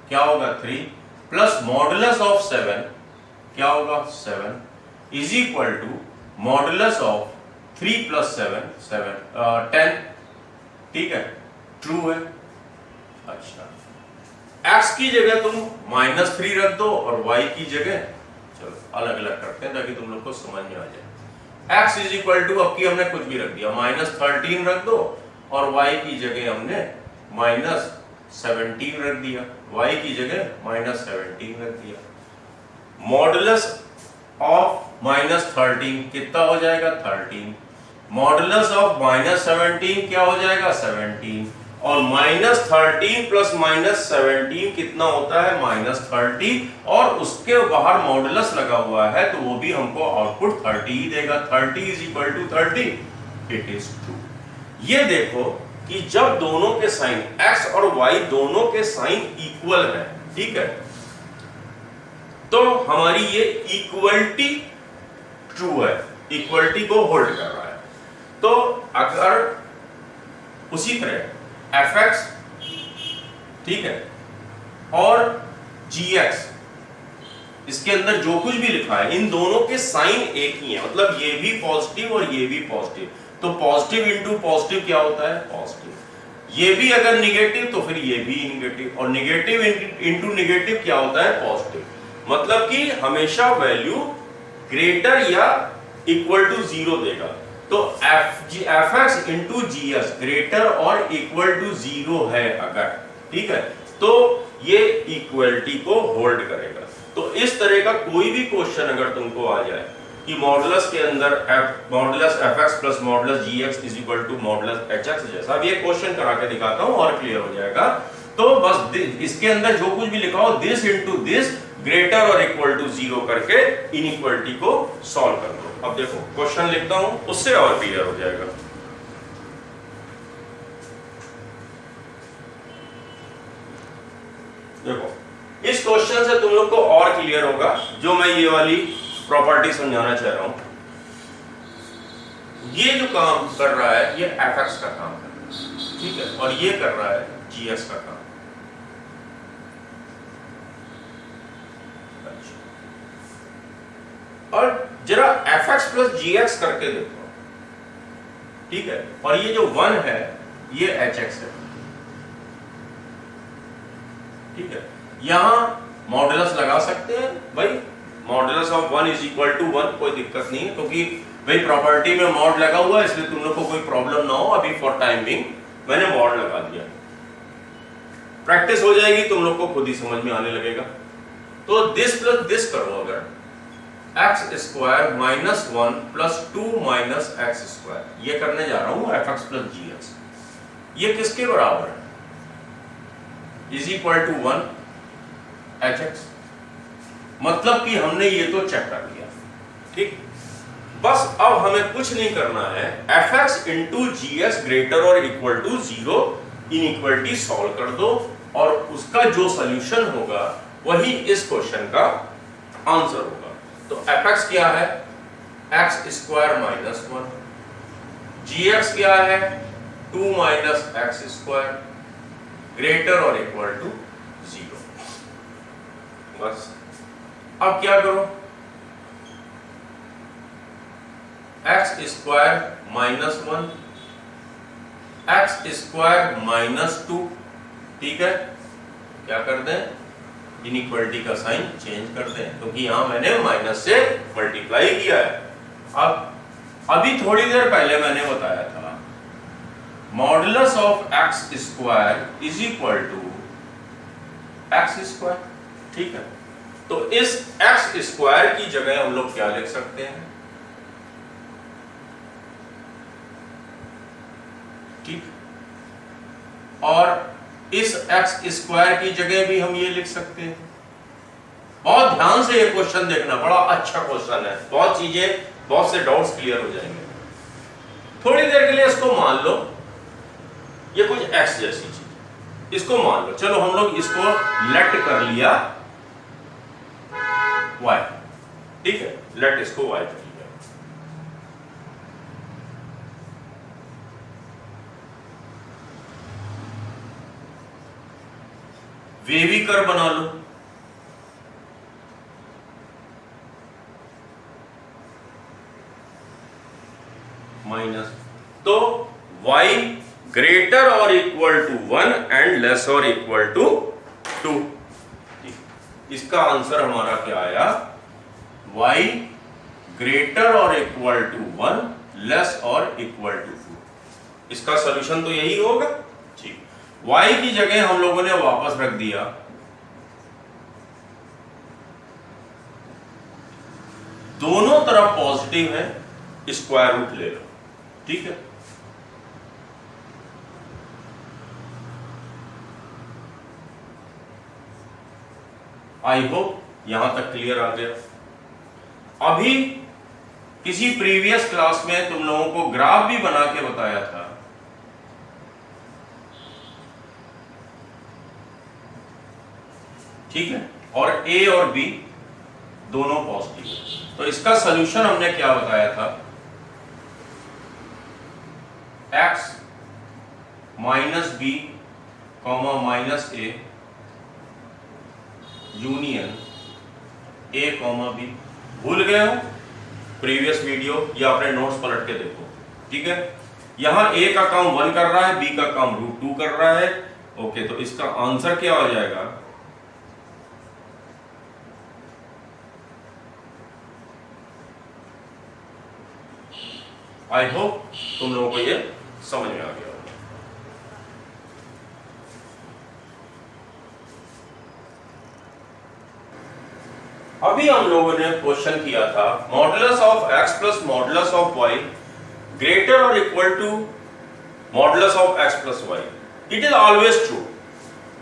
क्या होगा, 3 प्लस मॉडुलस ऑफ 7 क्या होगा, 7 is equal to modulus of 3 plus 7 10, ठीक है, ट्रू है। अच्छा, x की जगह तुम -3 रख दो और y की जगह, चलो अलग अलग करते हैं ताकि तुम लोग को समझ में आ जाए। x इज इक्वल टू, अब की हमने कुछ भी रख दिया, -13 रख दो, और y की जगह हमने -17 रख दिया, y की जगह -17 रख दिया। मॉडुलस ऑफ -13 कितना हो जाएगा, 13। मॉडुलस ऑफ -17 क्या हो जाएगा, 17, और -13 प्लस -17 कितना होता है, -30, और उसके बाहर मॉडुलस लगा हुआ है तो वो भी हमको आउटपुट 30 ही देगा। 30 is equal to 30, it is true. ये देखो कि जब दोनों के साइन x और y दोनों के साइन इक्वल है, ठीक है, तो हमारी ये इक्वलिटी ट्रू है, इक्वलिटी को होल्ड कर रहा है। तो अगर उसी तरह fx, ठीक है, और gx, इसके अंदर जो कुछ भी लिखा है इन दोनों के साइन एक ही है, मतलब ये भी पॉजिटिव और ये भी पॉजिटिव, तो पॉजिटिव इंटू पॉजिटिव क्या होता है, पॉजिटिव। ये भी अगर निगेटिव तो फिर ये भी निगेटिव, और निगेटिव इंटू निगेटिव क्या होता है, पॉजिटिव। मतलब कि हमेशा वैल्यू ग्रेटर या इक्वल टू 0 देगा। तो fx इंटू जीएस ग्रेटर और इक्वल टू 0 है अगर, ठीक है, तो ये इक्वलिटी को होल्ड करेगा। तो इस तरह का कोई भी क्वेश्चन अगर तुमको आ जाए कि मॉडुलस के अंदर modulus fx plus modulus gx is equal to modulus hx जैसा, अब ये क्वेश्चन करा के दिखाता हूं और क्लियर हो जाएगा। तो बस इसके अंदर जो कुछ भी लिखा हो, दिस इंटू दिस ग्रेटर और इक्वल टू 0 करके इनइक्वालिटी को सॉल्व कर दो। अब देखो क्वेश्चन लिखता हूं, उससे और क्लियर हो जाएगा। देखो इस क्वेश्चन से तुम लोग को और क्लियर होगा जो मैं ये वाली प्रॉपर्टी समझाना चाह रहा हूं। ये जो काम कर रहा है ये fx का काम कर रहा है, ठीक है, और ये कर रहा है gx का काम। और जरा fx प्लस gx करके देखो, ठीक है, और ये जो 1 है ये hx है, ठीक है। यहां मॉडुलस लगा सकते हैं भाई, modulus of 1 is equal to 1, कोई दिक्कत नहीं है, क्योंकि भाई प्रॉपर्टी में मॉड लगा हुआ है, इसलिए तुम लोग को कोई प्रॉब्लम ना हो। अभी फॉर टाइम बिंग मैंने मॉड लगा दिया, प्रैक्टिस हो जाएगी, तुम लोग को खुद ही समझ में आने लगेगा। तो दिस प्लस दिस करो, अगर x square minus 1 plus 2 minus x square, ये करने जा रहा हूं f x plus g x, ये किसके बराबर है? Is equal to 1 h x. मतलब कि हमने ये तो चेक कर लिया, ठीक। बस अब हमें कुछ नहीं करना है, एफ एक्स इंटू जी एक्स ग्रेटर और इक्वल टू 0 इनइक्वालिटी सॉल्व कर दो, और उसका जो सॉल्यूशन होगा वही इस क्वेश्चन का आंसर होगा। तो एफ एक्स क्या है? एक्स स्क्वायर माइनस 1, जी एक्स क्या है? 2 माइनस एक्स स्क्वायर ग्रेटर और इक्वल टू 0। बस अब क्या करो, x square minus 1 x square minus 2, ठीक है, क्या कर दें, इनइक्वालिटी का साइन चेंज कर दें, क्योंकि यहां मैंने माइनस से मल्टीप्लाई किया है। अब अभी थोड़ी देर पहले मैंने बताया था modulus of x square is equal to x square, ठीक है। तो इस एक्स स्क्वायर की जगह हम लोग क्या लिख सकते हैं, ठीक, और इस एक्स स्क्वायर की जगह भी हम ये लिख सकते हैं। बहुत ध्यान से ये क्वेश्चन देखना, बड़ा अच्छा क्वेश्चन है, बहुत चीजें, बहुत से डाउट्स क्लियर हो जाएंगे। थोड़ी देर के लिए इसको मान लो ये कुछ एक्स जैसी चीज, इसको मान लो, चलो हम लोग इसको लेट कर लिया y, ठीक है, लेट इसको y कर लिया। वेवी कर्व बना लो, माइनस, तो y ग्रेटर और इक्वल टू 1 एंड लेस और इक्वल टू 2। इसका आंसर हमारा क्या आया, y ग्रेटर और इक्वल टू 1 लेस और इक्वल टू 2। इसका सॉल्यूशन तो यही होगा, ठीक। y की जगह हम लोगों ने वापस रख दिया दोनों तरफ पॉजिटिव है, स्क्वायर रूट ले लो, ठीक है। आई होप यहां तक क्लियर आ गया। अभी किसी प्रीवियस क्लास में तुम लोगों को ग्राफ भी बना के बताया था, ठीक है, और a और b दोनों पॉजिटिव है। तो इसका सॉल्यूशन हमने क्या बताया था, x minus b comma minus a union a comma b. भूल गए हो प्रीवियस वीडियो या अपने नोट्स पलट के देखो, ठीक है। यहां a का काम 1 कर रहा है, b का काम √2 कर रहा है, ओके। तो इसका आंसर क्या हो जाएगा, आई होप तुम लोगों को ये समझ में आ गया। अभी हम लोगों ने क्वेश्चन किया था modulus of x plus modulus of y greater और equal to modulus of x plus y। It is always true,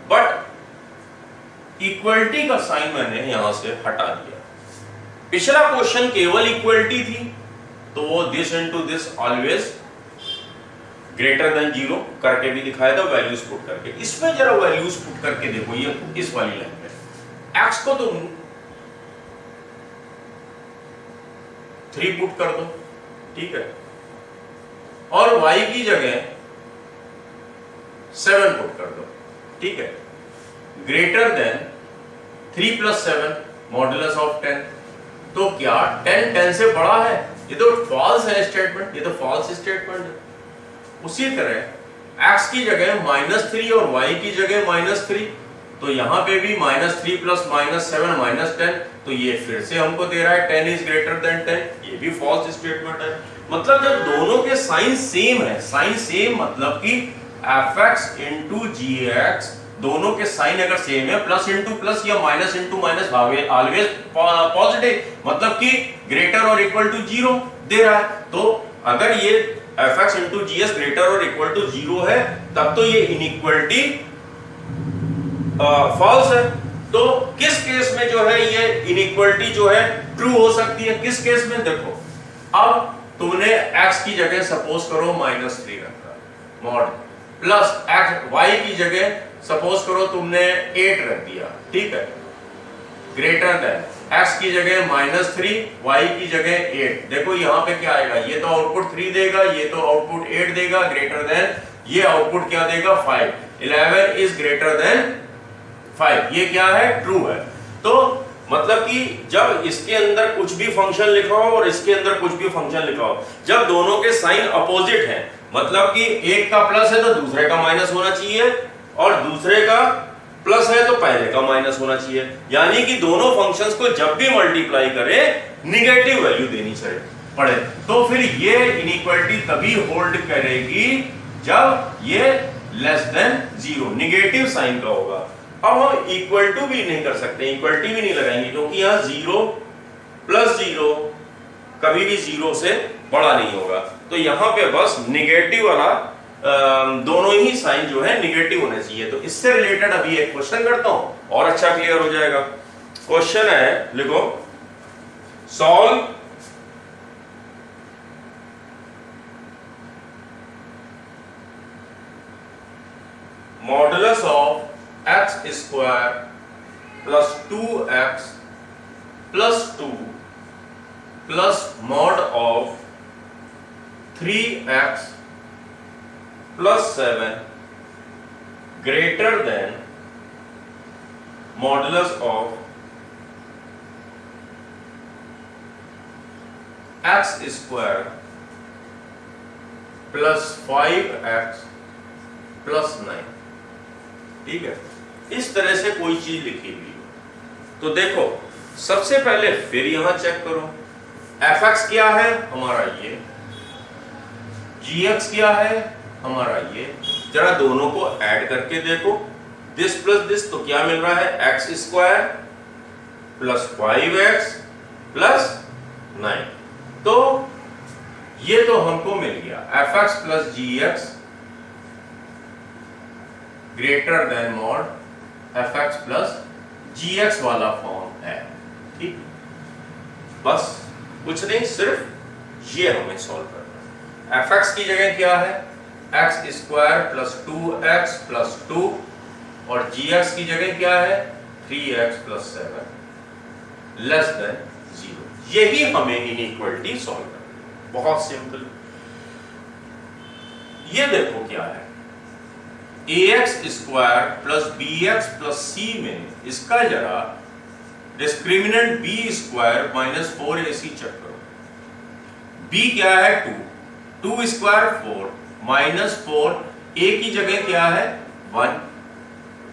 but equality का साइन मैंने यहां से हटा दिया। पिछला क्वेश्चन केवल इक्वलिटी थी, तो वो this into this always greater than 0 करके भी दिखाया था, वैल्यूज पुट करके। इसमें जरा वैल्यूज पुट करके देखो, ये इस वाली लाइन में x को तुम 3 पुट कर दो, ठीक है, और y की जगह 7 पुट कर दो, ठीक है, ग्रेटर देन 3 + 7 मॉडुलस ऑफ 10। तो क्या 10 से बड़ा है? ये तो फॉल्स है स्टेटमेंट, ये तो फॉल्स स्टेटमेंट है। उसी तरह x की जगह -3 और y की जगह -3, तो यहां पे भी -3 + -7 -10, तो ये फिर से हमको दे रहा है 10 इज ग्रेटर देन 10, ये भी फॉल्स स्टेटमेंट है। मतलब जब दोनों के साइन सेम है, साइन सेम मतलब कि fx * gx, दोनों के साइन अगर सेम है, प्लस इंटू प्लस या minus into minus always positive, मतलब कि ग्रेटर और इक्वल टू 0 दे रहा है। तो अगर ये fx * gs ग्रेटर और इक्वल टू 0 है, तब तो ये इनइक्वालिटी फॉल्स है। तो किस केस में जो है ये इनइक्वालिटी जो है ट्रू हो सकती है? किस केस में? देखो, अब तुमने x की जगह सपोज करो -3 रखा, मॉड प्लस x, y की जगह सपोज करो तुमने 8 रख दिया, ठीक है, ग्रेटर देन x की जगह -3, y की जगह 8। देखो यहां पे क्या आएगा, ये तो आउटपुट 3 देगा, ये तो आउटपुट 8 देगा, ग्रेटर देन ये आउटपुट क्या देगा 5। 11 इज ग्रेटर देन 5, ये क्या है? ट्रू है। तो मतलब कि जब इसके अंदर कुछ भी फंक्शन लिखा हो और इसके अंदर कुछ भी फंक्शन लिखा हो, जब दोनों के साइन अपोजिट हैं, मतलब कि एक का प्लस है तो दूसरे का माइनस होना चाहिए, और दूसरे का प्लस है तो पहले का माइनस होना चाहिए। यानी कि दोनों फंक्शंस को जब भी मल्टीप्लाई करें, निगेटिव वैल्यू देनी पड़े। तो फिर ये इनइक्वालिटी तभी होल्ड करेगी जब ये लेस देन 0, निगेटिव साइन का होगा। अब हम इक्वल टू भी नहीं कर सकते, इक्वलिटी भी नहीं लगाएंगे, क्योंकि यहां 0 + 0 कभी भी 0 से बड़ा नहीं होगा। तो यहां पे बस निगेटिव वाला दोनों ही साइन जो है निगेटिव होने चाहिए। तो इससे रिलेटेड अभी एक क्वेश्चन करता हूं और अच्छा क्लियर हो जाएगा। क्वेश्चन है, लिखो, solve modulus of x² + 2x + 2 plus mod of 3x + 7 greater than modulus of x² + 5x + 9, ठीक है। इस तरह से कोई चीज लिखी हुई हो तो देखो, सबसे पहले फिर यहां चेक करो, fx क्या है हमारा, ये gx क्या है हमारा, ये जरा दोनों को ऐड करके देखो, दिस प्लस दिस, तो क्या मिल रहा है, x² + 5x + 9। तो ये तो हमको मिल गया fx + gx greater than mod fx + gx वाला फॉर्म है, ठीक। बस कुछ नहीं, सिर्फ ये हमें सॉल्व करना है। fx की जगह क्या है, x² + 2x + 2, और gx की जगह क्या है, 3x + 7 लेस देन 0। यही हमें इनइक्वालिटी सॉल्व करनी है, बहुत सिंपल। ये देखो क्या है, ax² + bx + c में इसका जरा डिस्क्रिमिनेंट b² - 4ac चेक करो। b क्या है, 2, 2² 4 -4, a की जगह क्या है 1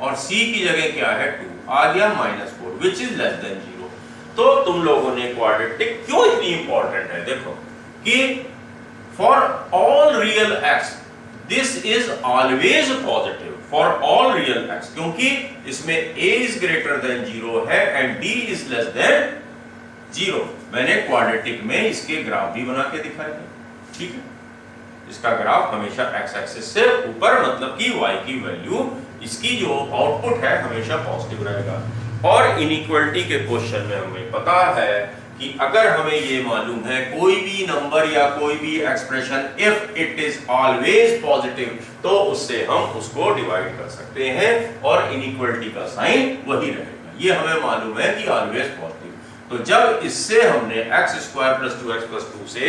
और c की जगह क्या है 2, आ गया -4 विच इज लेस देन 0। तो तुम लोगों ने क्वाड्रेटिक क्यों इतनी इंपॉर्टेंट है, देखो कि for all real x this is always positive, for all real x, क्योंकि इसमें a इज ग्रेटर देन 0 है and d is less than 0। मैंने क्वाड्रेटिक में इसके ग्राफ भी बना के दिखाए थे, ठीक है। इसका ग्राफ हमेशा x एक्सिस से ऊपर, मतलब कि y की वैल्यू इसकी जो आउटपुट है हमेशा पॉजिटिव रहेगा। और इनइक्वालिटी के क्वेश्चन में हमें पता है कि अगर हमें ये मालूम है कोई भी नंबर या कोई भी expression if it is always positive तो उससे हम उसको डिवाइड कर सकते हैं और इनइक्वालिटी का साइन वही रहेगा। ये हमें मालूम है कि ऑलवेज पॉजिटिव। तो जब इससे हमने x² + 2x + 2 से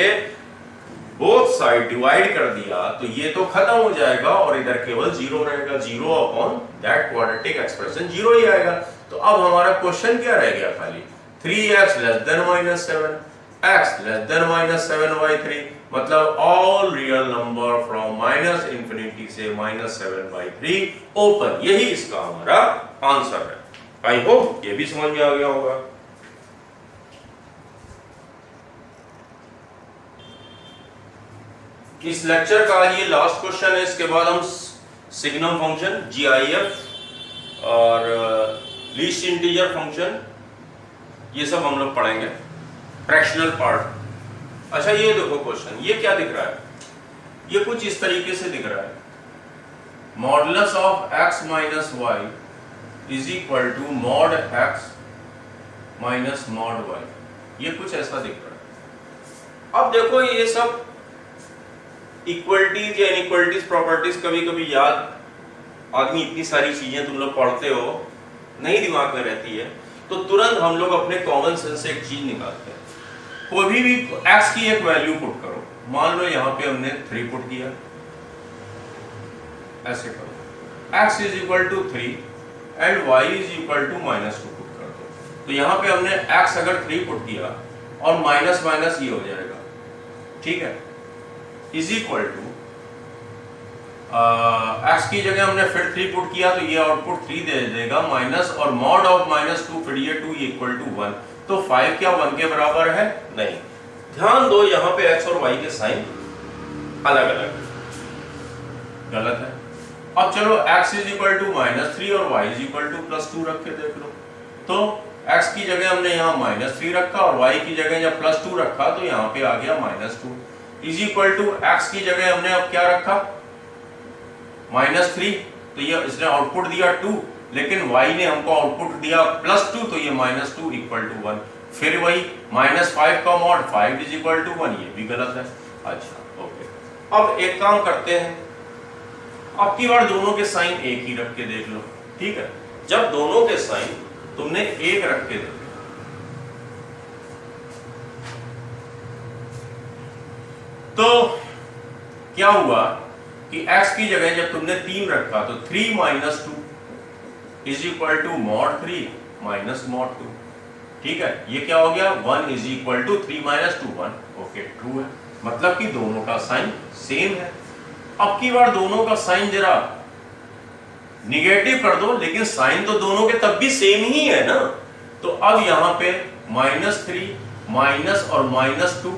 बोथ साइड डिवाइड कर दिया तो ये तो खत्म हो जाएगा और इधर केवल 0 रहेगा। 0 अपॉन दैट क्वाड्रेटिक एक्सप्रेशन 0 ही आएगा। तो अब हमारा क्वेश्चन क्या रह गया? खाली 3x <-7 x <-7/3 मतलब ऑल रियल नंबर फ्रॉम -∞ से -7/3 ओपन। यही इसका हमारा आंसर है। आई होप ये भी समझ में आ गया होगा। इस लेक्चर का ये लास्ट क्वेश्चन है। इसके बाद हम सिग्नम फंक्शन, GIF और लीस्ट इंटीजर फंक्शन ये सब हम लोग पढ़ेंगे, फ्रैक्शनल पार्ट। अच्छा ये देखो क्वेश्चन, ये क्या दिख रहा है? ये कुछ इस तरीके से दिख रहा है, modulus of x - y is equal to mod x minus mod y। ये कुछ ऐसा दिख रहा है। अब देखो ये सब इक्वलिटीज या इनइक्वलिटीज प्रॉपर्टीज कभी कभी याद, आदमी इतनी सारी चीजें तुम लोग पढ़ते हो नहीं दिमाग में रहती है तो तुरंत हम लोग अपने कॉमन सेंस से एक चीज निकालते हैं। कोई भी x की एक वैल्यू पुट करो, मान लो यहाँ पे हमने 3 पुट किया, ऐसे करो x = 3 एंड y = -2 पुट कर दो। तो यहाँ पे हमने x अगर 3 पुट किया और माइनस माइनस ये हो जाएगा, ठीक है, इज इक्वल टू x की जगह हमने फिर 3 पुट किया तो ये आउटपुट 3 दे देगा माइनस, और मॉड ऑफ -2 फिर ये 2 = 1। तो 5 क्या 1 के बराबर है? नहीं। ध्यान दो यहाँ पे x और y के साइन अलग अलग, गलत है। अब चलो x = -3 और y = +2 रख के देख लो। तो x की जगह हमने यहाँ -3 रखा और y की जगह जब +2 रखा तो यहाँ पे आ गया -2 इज इक्वल टू x की जगह हमने अब क्या रखा? -3, तो ये इसने आउटपुट दिया 2, लेकिन y ने हमको आउटपुट दिया +2 तो ये -2 = 1। फिर वही -5 का मॉड 5 = 1, ये भी गलत है। अच्छा ओके, अब एक काम करते हैं, अब की बार दोनों के साइन एक ही रख के देख लो, ठीक है। जब दोनों के साइन तुमने एक रख के देखो तो क्या हुआ कि x की जगह जब तुमने 3 रखा तो 3 - 2 = मॉड 3 माइनस मॉड 2, ठीक है। ये क्या हो गया? 1 = 3 - 2 1, ओके ट्रू है। मतलब कि दोनों का साइन सेम है। अब की बार दोनों का साइन जरा निगेटिव कर दो, लेकिन साइन तो दोनों के तब भी सेम ही है ना। तो अब यहां पे -3 माइनस और -2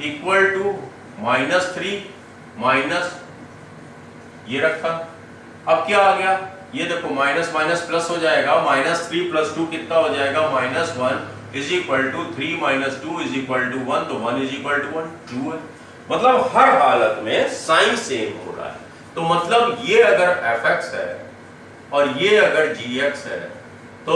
इक्वल टू -3 माइनस ये रखा। अब क्या आ गया? ये देखो माइनस माइनस प्लस हो जाएगा, -3 + 2 कितना हो जाएगा? -1 = 3 - 2 = 1, तो 1 = 1 ट्रू है। मतलब हर हालत में साइन सेम हो रहा है। तो मतलब ये अगर fx है और ये अगर gx है तो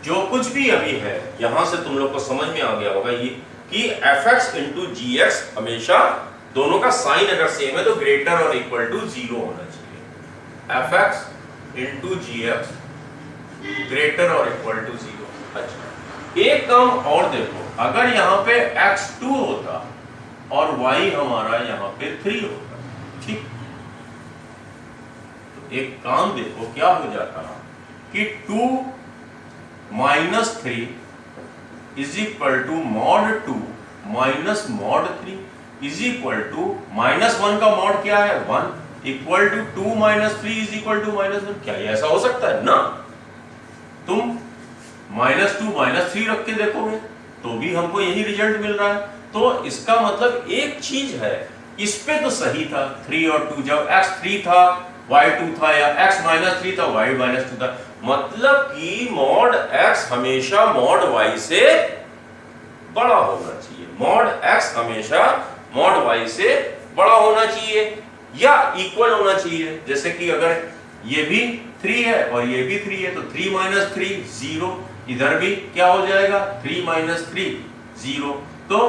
जो कुछ भी अभी है यहां से तुम लोग को समझ में आ गया होगा ये कि fx × gx हमेशा दोनों का साइन अगर सेम है तो ग्रेटर और इक्वल टू 0 होना चाहिए। fx × gx ग्रेटर और इक्वल टू 0। अच्छा एक काम और देखो, अगर यहाँ पे x2 होता और y हमारा यहाँ पे 3 होता, ठीक, तो एक काम देखो क्या हो जाता कि 2 - 3 = मॉड 2 माइनस मॉड 3 -1 का मॉड क्या है? 1 = 2 - 3 = -1। क्या ऐसा हो सकता है ना? तुम -2 -3 रख के देखोगे तो भी हमको यही रिजल्ट मिल रहा है। तो इसका मतलब एक चीज है, इस पे तो सही था 3 और 2, जब x 3 था y 2 था, या x -3 था y -2 था, मतलब कि मॉड x हमेशा मॉड y से बड़ा होना चाहिए। मॉड x हमेशा मॉड y से बड़ा होना चाहिए या इक्वल होना चाहिए। जैसे कि अगर ये भी 3 है और ये भी 3 है तो 3 - 3 0, इधर भी क्या हो जाएगा 3 - 3 0। तो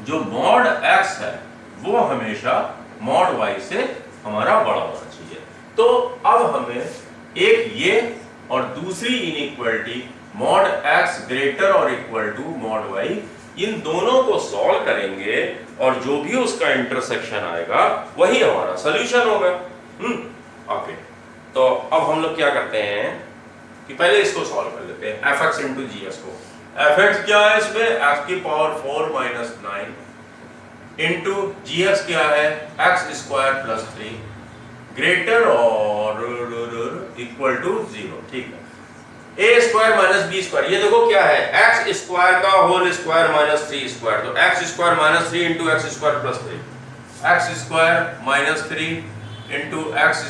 जो मॉड x है वो हमेशा मॉड y से हमारा बड़ा होना चाहिए। तो अब हमें एक ये और दूसरी इनइक्वालिटी मॉड x ग्रेटर और इक्वल टू मॉड y, इन दोनों को सॉल्व करेंगे और जो भी उसका इंटरसेक्शन आएगा वही हमारा सॉल्यूशन होगा। ओके, तो अब हम लोग क्या करते हैं कि पहले इसको सॉल्व कर लेते हैं fx into gx को। fx क्या है इसमें x की पावर 4 - 9 इंटू gx क्या है x² + 3 ग्रेटर और इक्वल टू 0। ठीक है, a² - b², ये देखो क्या है x² का होल स्क्वायर माइनस 3², तो x² - 3 into x² + 3, x² - 3 into x²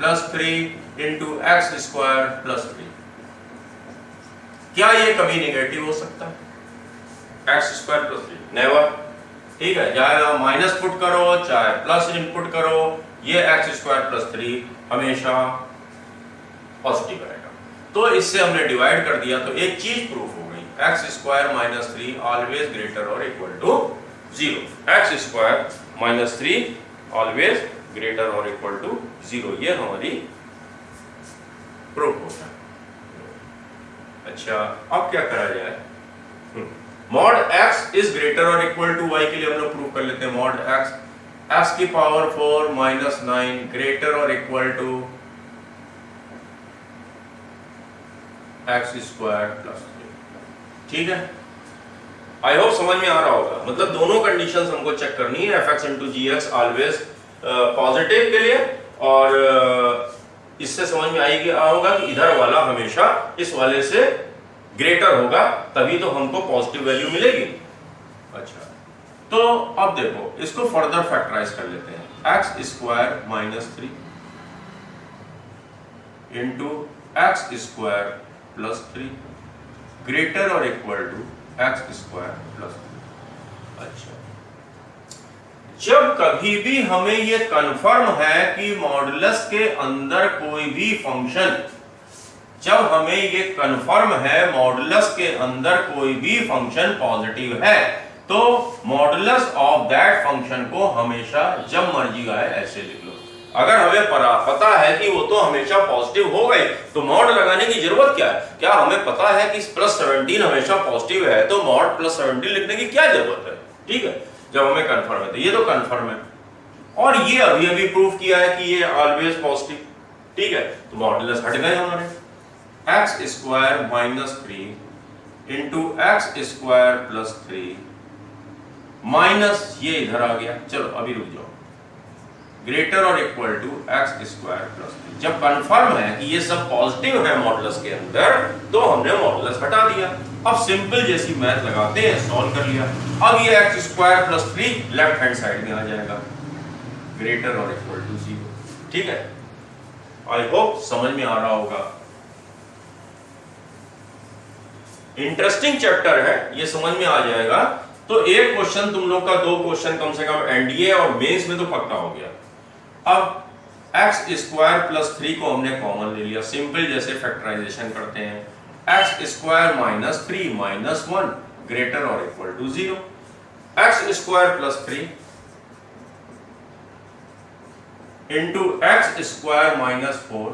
+ 3 into x² + 3। क्या ये कभी नेगेटिव हो सकता है x² + 3? नेवर। ठीक है, चाहे माइनस पुट करो चाहे प्लस इनपुट करो, ये x² + 3 हमेशा पॉजिटिव आएगा। तो इससे हमने डिवाइड कर दिया तो एक चीज प्रूफ हो गई, x² - 3 ऑलवेज ग्रेटर और equal to 0। x² - 3 always greater और इक्वल टू 0, ये हमारी प्रूफ होता है। अच्छा, अब क्या करा जाए? मॉड x इज ग्रेटर और इक्वल टू y के लिए हम लोग प्रूव कर लेते हैं मॉड x की पावर 4 - 9 ग्रेटर और इक्वल टू x² + 3। ठीक है, आई होप समझ में आ रहा होगा। मतलब दोनों कंडीशंस हमको चेक करनी है, fx into gx always positive के लिए, और इससे समझ में आएगा कि इधर वाला हमेशा इस वाले से ग्रेटर होगा, तभी तो हमको पॉजिटिव वैल्यू मिलेगी। अच्छा, तो अब देखो इसको फर्दर फैक्टराइज कर लेते हैं। x² - 3 इंटू x² + 3 ग्रेटर और इक्वल टू x² + 3। अच्छा, जब कभी भी हमें ये कंफर्म है कि मॉडुलस के अंदर कोई भी फंक्शन, जब हमें ये कंफर्म है मॉडुलस के अंदर कोई भी फंक्शन पॉजिटिव है, तो मॉडुलस ऑफ दैट फंक्शन को हमेशा जब मर्जी आए ऐसे लिख लो। अगर हमें पता है कि वो तो हमेशा पॉजिटिव हो गई, तो मॉड लगाने की जरूरत क्या है? क्या हमें पता है कि +17 हमेशा पॉजिटिव है, तो मॉड +17 लिखने की क्या जरूरत है? ठीक है, जब हमें कंफर्म है, तो ये तो कंफर्म है, और ये अभी अभी प्रूव किया है कि ये ऑलवेज पॉजिटिव। ठीक है, तो मॉडुलस हट गए हमारे। x² - 3 इंटू x² + 3 माइनस ये इधर आ गया। चलो अभी रुक जाओ, ग्रेटर और इक्वल टू x² + 3। जब कंफर्म है कि ये सब पॉजिटिव है मॉडुलस के अंदर, तो हमने मॉडुलस हटा दिया। अब सिंपल जैसी मैथ लगाते हैं, सॉल्व कर लिया। अब ये x² + 3 लेफ्ट हैंड साइड में आ जाएगा, ग्रेटर और इक्वल टू 0। ठीक है, आई होप समझ में आ रहा होगा। इंटरेस्टिंग चैप्टर है, ये समझ में आ जाएगा। तो एक क्वेश्चन तुम लोग का, 2 क्वेश्चन कम से कम एनडीए और मेंस में तो पक्का हो गया। अब x² + 3 को हमने कॉमन ले लिया, सिंपल जैसे फैक्टराइजेशन करते हैं। x² - 3 - 1 ग्रेटर और equal to 0। x² + 3 into x² - 4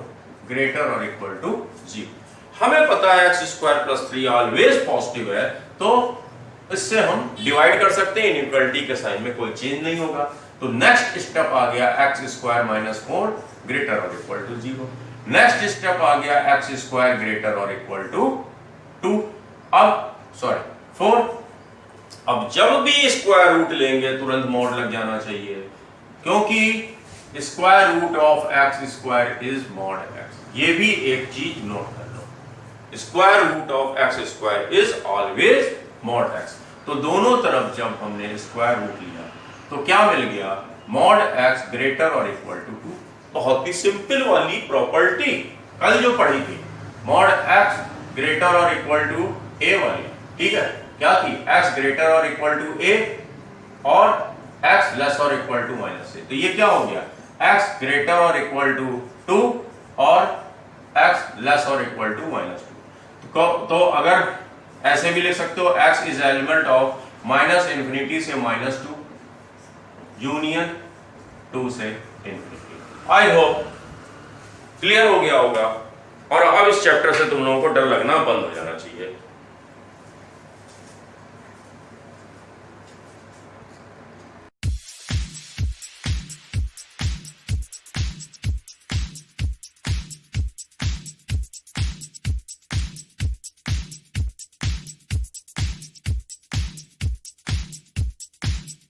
greater और इक्वल टू 0। हमें पता है x² + 3 ऑलवेज पॉजिटिव है, तो इससे हम डिवाइड कर सकते हैं, इनइक्वालिटी के साइन में कोई चेंज नहीं होगा। तो नेक्स्ट स्टेप आ गया x² - 4 ग्रेटर और इक्वल टू 0। नेक्स्ट स्टेप आ गया x² ग्रेटर और इक्वल टू 2। अब सॉरी 4। अब जब भी स्क्वायर रूट लेंगे तुरंत मॉड लग जाना चाहिए, क्योंकि square root of x² is mod x। ये भी एक चीज नोट कर लो, square root of x² is always mod x। तो दोनों तरफ जब हमने स्क्वायर रूट लिया तो क्या मिल गया? मॉड x ग्रेटर और इक्वल टू 2। बहुत ही सिंपल वाली प्रॉपर्टी कल जो पढ़ी थी, मॉड x ग्रेटर और इक्वल टू a वाली। ठीक है, क्या थी? x ग्रेटर और इक्वल टू a और x लेस और इक्वल टू माइनस ए। तो ये क्या हो गया, x ग्रेटर और इक्वल टू 2 और x लेस और इक्वल टू माइनस 2। तो अगर ऐसे भी लिख सकते हो x is element of minus infinity से माइनस 2 यूनियन 2 से इंफिनिटी। आई होप क्लियर हो गया होगा और अब इस चैप्टर से तुम लोगों को डर लगना बंद हो जाना चाहिए।